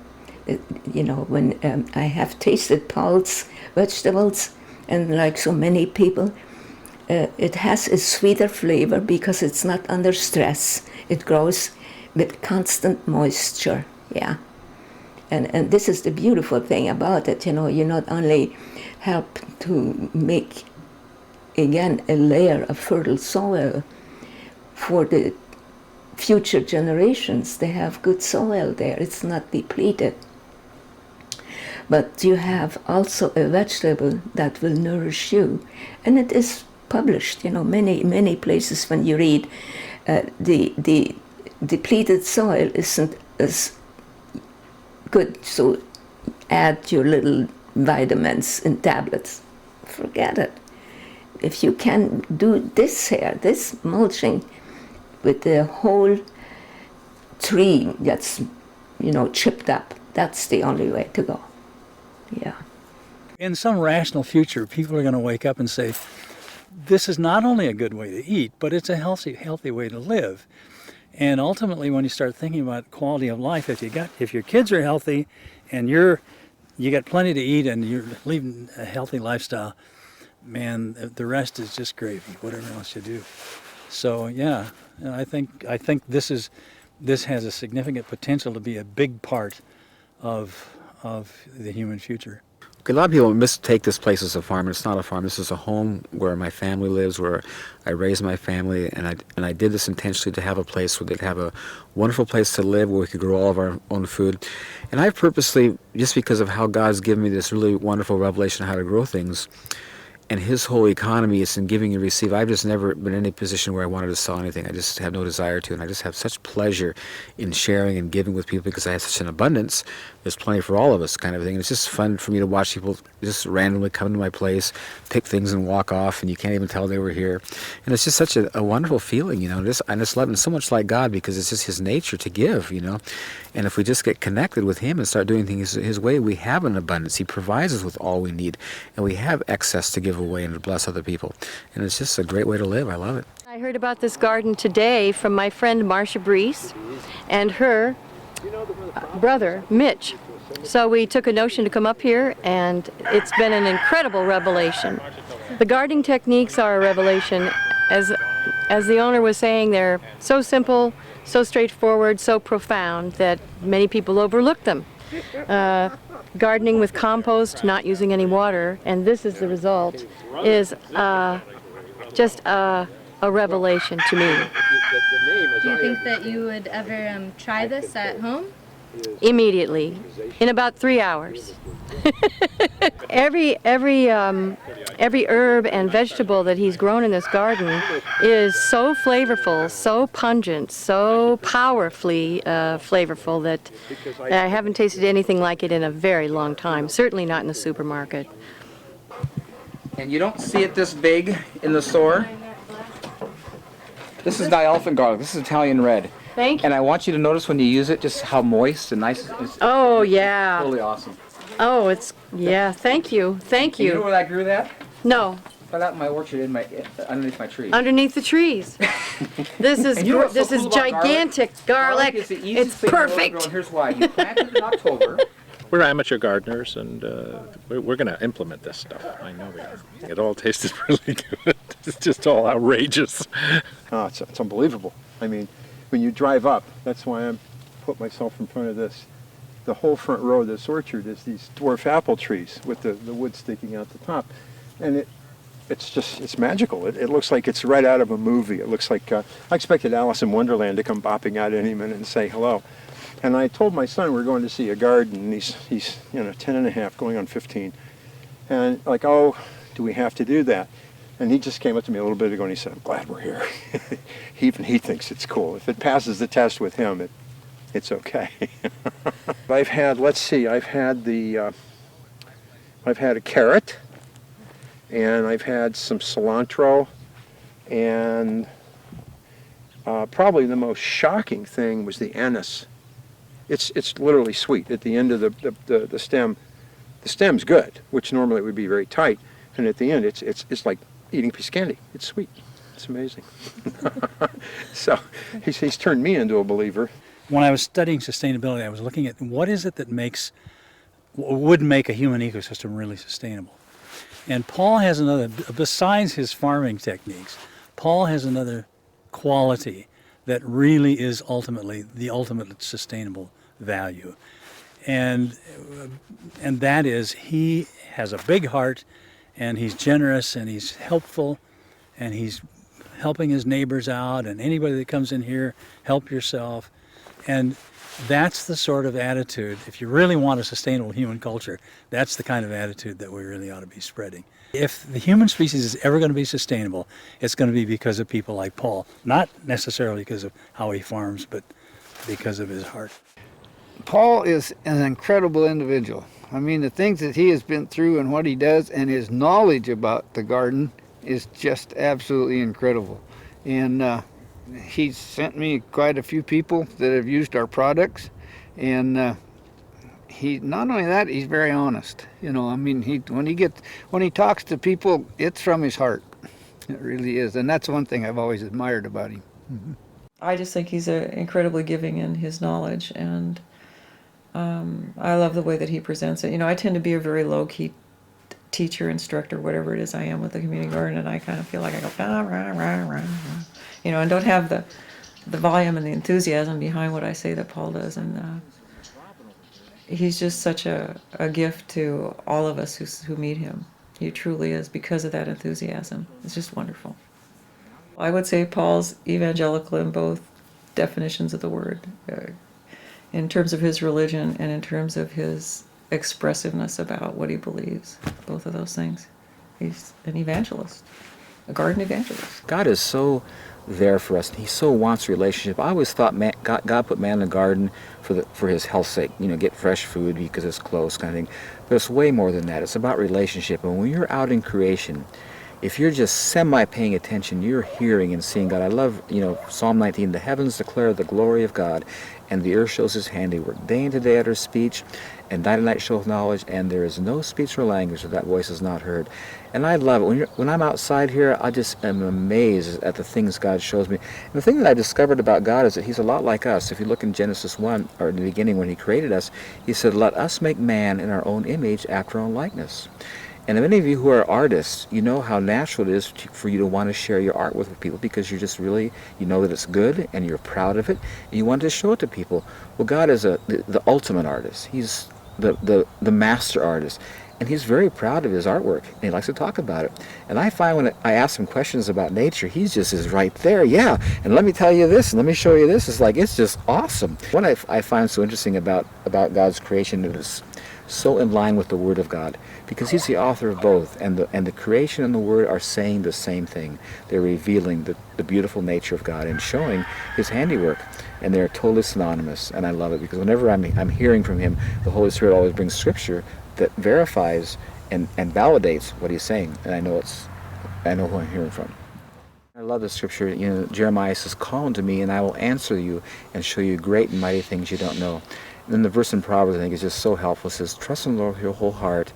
You know, when I have tasted Paul's vegetables, and like so many people, it has a sweeter flavor because it's not under stress. It grows with constant moisture, yeah. And this is the beautiful thing about it, you know, you not only help to make, again, a layer of fertile soil for the future generations. They have good soil there, it's not depleted. But you have also a vegetable that will nourish you, and it is published, you know, many places when you read the depleted soil isn't as good, so add your little vitamins in tablets. Forget it. If you can do this here, this mulching with the whole tree that's, you know, chipped up, that's the only way to go. Yeah. In some rational future, people are going to wake up and say, this is not only a good way to eat, but it's a healthy way to live. And ultimately, when you start thinking about quality of life, if your kids are healthy and you got plenty to eat and you're leading a healthy lifestyle, man, the rest is just gravy, whatever else you do. So yeah, I think this has a significant potential to be a big part of the human future. A lot of people mistake this place as a farm. It's not a farm. This is a home where my family lives, where I raise my family, and I did this intentionally to have a place where they'd have a wonderful place to live, where we could grow all of our own food. And I've purposely, just because of how God's given me this really wonderful revelation of how to grow things, and His whole economy is in giving and receive. I've just never been in any position where I wanted to sell anything. I just have no desire to, and I just have such pleasure in sharing and giving with people because I have such an abundance. There's plenty for all of us, kind of thing. And it's just fun for me to watch people just randomly come to my place, pick things and walk off, and you can't even tell they were here. And it's just such a wonderful feeling, you know. I just love it so much like God because it's just His nature to give, you know. And if we just get connected with Him and start doing things His way, we have an abundance. He provides us with all we need, and we have excess to give away and to bless other people. And it's just a great way to live. I love it. I heard about this garden today from my friend Marcia Brees and her brother Mitch. So we took a notion to come up here, and it's been an incredible revelation. The gardening techniques are a revelation. As the owner was saying, they're so simple, so straightforward, so profound that many people overlook them. Gardening with compost, not using any water, and this is the result, is just a revelation to me. Do you think that you would ever try this at home? Immediately, in about 3 hours. Every herb and vegetable that he's grown in this garden is so flavorful, so pungent, so powerfully flavorful that I haven't tasted anything like it in a very long time, certainly not in the supermarket. And you don't see it this big in the store. This is not elephant garlic, this is Italian red. Thank you. And I want you to notice when you use it just how moist and nice it is. Oh, yeah. Totally awesome. Oh, it's, yeah, thank you, thank You know you. where I grew that? No, Right out in my orchard, underneath my tree. underneath the trees. This is, And you know what's so this is cool about gigantic garlic. is the easiest It's thing in the world to grow, perfect. and here's why. You plant it in October. We're amateur gardeners, and we're going to implement this stuff. I know we are. It all tasted really good. It's just all outrageous. Oh, it's unbelievable. I mean, when you drive up, that's why I put myself in front of this. The whole front row of this orchard is these dwarf apple trees with the wood sticking out the top. And it's magical. It looks like it's right out of a movie. It looks like, I expected Alice in Wonderland to come bopping out any minute and say hello. And I told my son we're going to see a garden, and he's 10 and a half, going on 15. And like, oh, do we have to do that? And he just came up to me a little bit ago and he said, I'm glad we're here. Even he thinks it's cool. If it passes the test with him, it's okay. I've had, let's see, I've had a carrot, and I've had some cilantro, and probably the most shocking thing was the anise. It's literally sweet. At the end of the stem, the stem's good, which normally would be very tight, and at the end it's like eating a piece of candy. It's sweet. It's amazing. So he's turned me into a believer. When I was studying sustainability, I was looking at what is it that would make a human ecosystem really sustainable. And Paul has another, besides his farming techniques, Paul has another quality that really is ultimately the ultimate sustainable value. And that is, he has a big heart, and he's generous, and he's helpful, and he's helping his neighbors out, and anybody that comes in here, help yourself. And that's the sort of attitude, if you really want a sustainable human culture, that's the kind of attitude that we really ought to be spreading. If the human species is ever going to be sustainable, it's going to be because of people like Paul. Not necessarily because of how he farms, but because of his heart. Paul is an incredible individual. I mean, the things that he has been through and what he does and his knowledge about the garden is just absolutely incredible. And he's sent me quite a few people that have used our products, and he not only that, he's very honest. You know, I mean, when he talks to people, it's from his heart. It really is, and that's one thing I've always admired about him. Mm-hmm. I just think he's incredibly giving in his knowledge, and I love the way that he presents it. You know, I tend to be a very low-key teacher, instructor, whatever it is I am with the community garden, and I kind of feel like I go, rah, rah, rah, rah, you know, and don't have the volume and the enthusiasm behind what I say that Paul does. And he's just such a gift to all of us who meet him. He truly is, because of that enthusiasm. It's just wonderful. I would say Paul's evangelical in both definitions of the word, in terms of his religion and in terms of his expressiveness about what he believes. Both of those things. He's an evangelist, a garden evangelist. God is so there for us. He so wants a relationship. I always thought God put man in the garden for his health's sake. You know, get fresh food because it's close, kind of thing. But it's way more than that. It's about relationship. And when you're out in creation, if you're just semi-paying attention, you're hearing and seeing God. I love, Psalm 19, the heavens declare the glory of God, and the earth shows his handiwork. Day and day utters speech, and night and night showeth knowledge, and there is no speech or language where that voice is not heard. And I love it. When I'm outside here, I just am amazed at the things God shows me. And the thing that I discovered about God is that he's a lot like us. If you look in Genesis 1, or in the beginning when he created us, he said, let us make man in our own image after our own likeness. And many of you who are artists, you know how natural it is for you to want to share your art with people, because you're just really, you know that it's good and you're proud of it and you want to show it to people. Well, God is the ultimate artist. He's the master artist. And he's very proud of his artwork, and he likes to talk about it. And I find when I ask him questions about nature, he just is right there. Yeah, and let me tell you this, and let me show you this. It's like, it's just awesome. What I find so interesting about God's creation is so in line with the Word of God, because he's the author of both, and the creation and the Word are saying the same thing. They're revealing the beautiful nature of God and showing his handiwork, and they're totally synonymous, and I love it, because whenever I'm hearing from him, the Holy Spirit always brings scripture that verifies and validates what he's saying, and I know who I'm hearing from. I love the scripture. Jeremiah says, "Call unto me, and I will answer you and show you great and mighty things you don't know." And then the verse in Proverbs, I think, is just so helpful. It says, "Trust in the Lord with your whole heart,"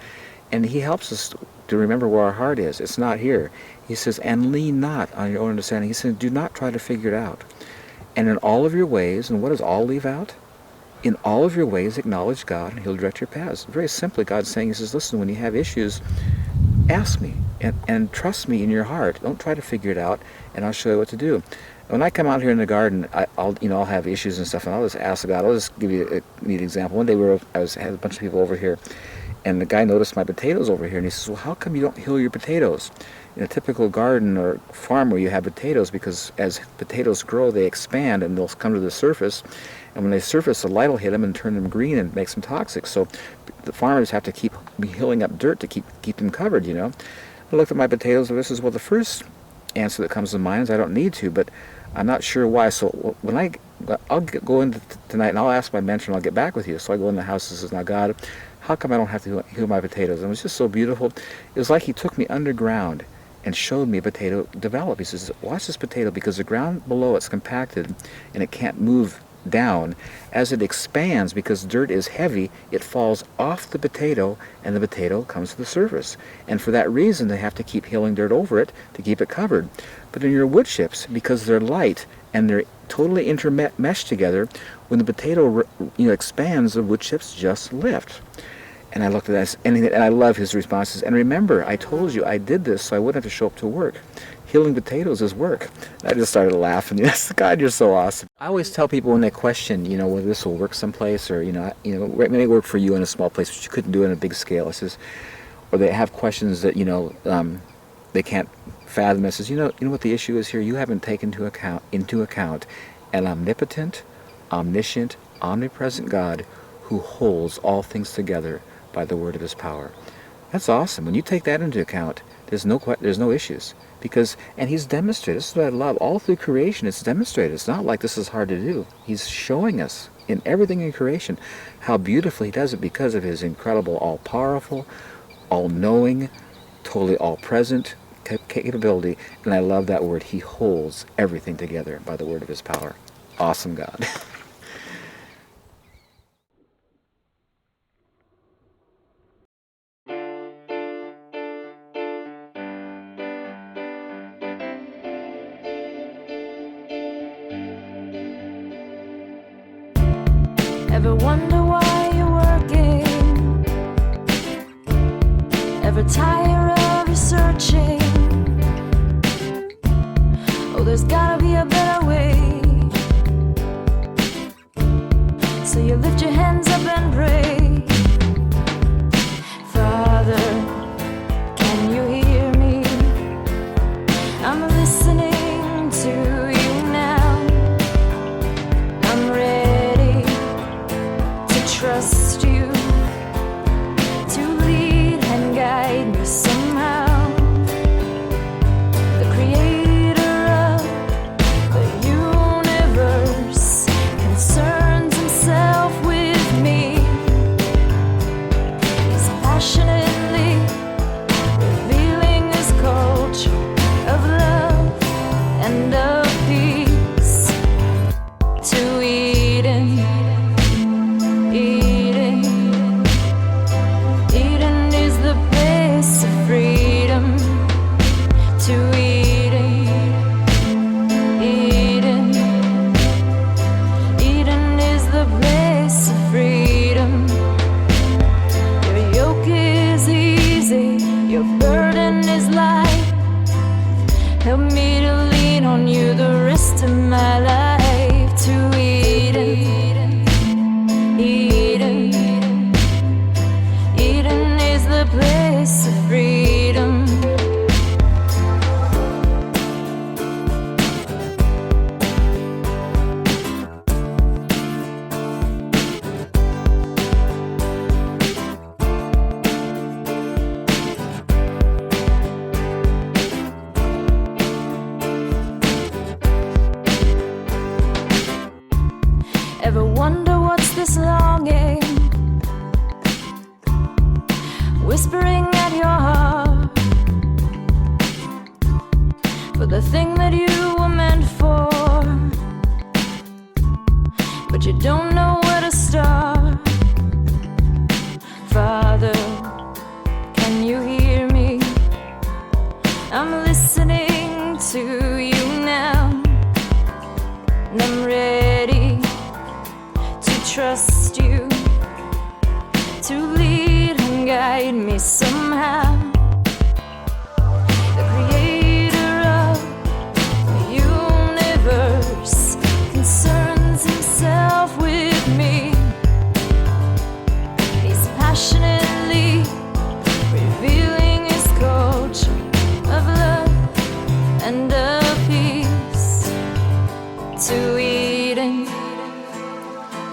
and he helps us to remember where our heart is. It's not here. He says, "And lean not on your own understanding." He says, "Do not try to figure it out. And in all of your ways," and what does all leave out? "In all of your ways acknowledge God, and he'll direct your paths." Very simply, God's saying, he says, listen, when you have issues, ask me and trust me in your heart. Don't try to figure it out, and I'll show you what to do. When I come out here in the garden, I'll have issues and stuff, and I'll just ask God. I'll just give you a neat example. One day I had a bunch of people over here, and the guy noticed my potatoes over here, and he says, "Well, how come you don't hill your potatoes?" In a typical garden or farm where you have potatoes, because as potatoes grow, they expand and they'll come to the surface. And when they surface, the light will hit them and turn them green and makes them toxic. So the farmers have to keep hilling up dirt to keep them covered, I looked at my potatoes, and this is, well, the first answer that comes to mind is I don't need to, but I'm not sure why. So when I'll go in tonight and I'll ask my mentor and I'll get back with you. So I go in the house and says, "Now God, how come I don't have to heal my potatoes?" And it was just so beautiful. It was like he took me underground and showed me a potato develop. He says, "Watch this potato, because the ground below it's compacted and it can't move down. As it expands, because dirt is heavy, it falls off the potato and the potato comes to the surface. And for that reason, they have to keep hilling dirt over it to keep it covered. But in your wood chips, because they're light and they're totally intermeshed together, when the potato expands, the wood chips just lift." And I looked at that, and I love his responses. "And remember, I told you I did this so I wouldn't have to show up to work. Healing potatoes is work." And I just started laughing. Yes, God, you're so awesome. I always tell people when they question, whether this will work someplace, or it may work for you in a small place, but you couldn't do it on a big scale. It says, or they have questions that they can't fathom. It says, you know what the issue is here? You haven't taken into account an omnipotent, omniscient, omnipresent God who holds all things together by the word of his power. That's awesome. When you take that into account, there's no issues, and he's demonstrated. This is what I love. All through creation, it's demonstrated. It's not like this is hard to do. He's showing us in everything in creation how beautifully he does it, because of his incredible, all-powerful, all-knowing, totally all-present capability. And I love that word. He holds everything together by the word of his power. Awesome God. Ever wonder why you're working? Ever tire of researching? Oh, there's gotta be a better way. So you lift your hands up and pray. Father, can you hear me? I'm listening to you now. I'm ready to trust you, to lead and guide me somehow. The creator of the universe concerns himself with me. He's passionately revealing his culture of love and of peace to Eden. Eden is the place of freedom. To Eden. Eden is the place of freedom. Your yoke is easy, your burden is light. Help me to lean on you the rest of my life. To Eden. Eden is the place for the thing that you were meant for, but you don't know where to start. Father, can you hear me? I'm listening to you now, and I'm ready to trust you, to lead and guide me somehow. The creator of the universe concerns himself with me. He's passionately revealing his culture of love and of peace. To Eden,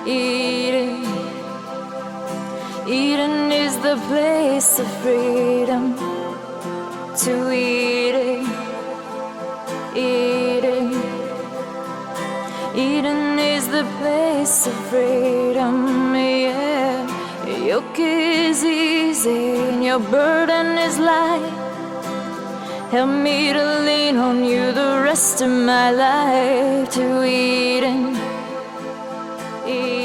Eden, Eden is the place of freedom. To Eden, Eden, Eden is the place of freedom, yeah. Your yoke is easy and your burden is light. Help me to lean on you the rest of my life. To Eden, Eden.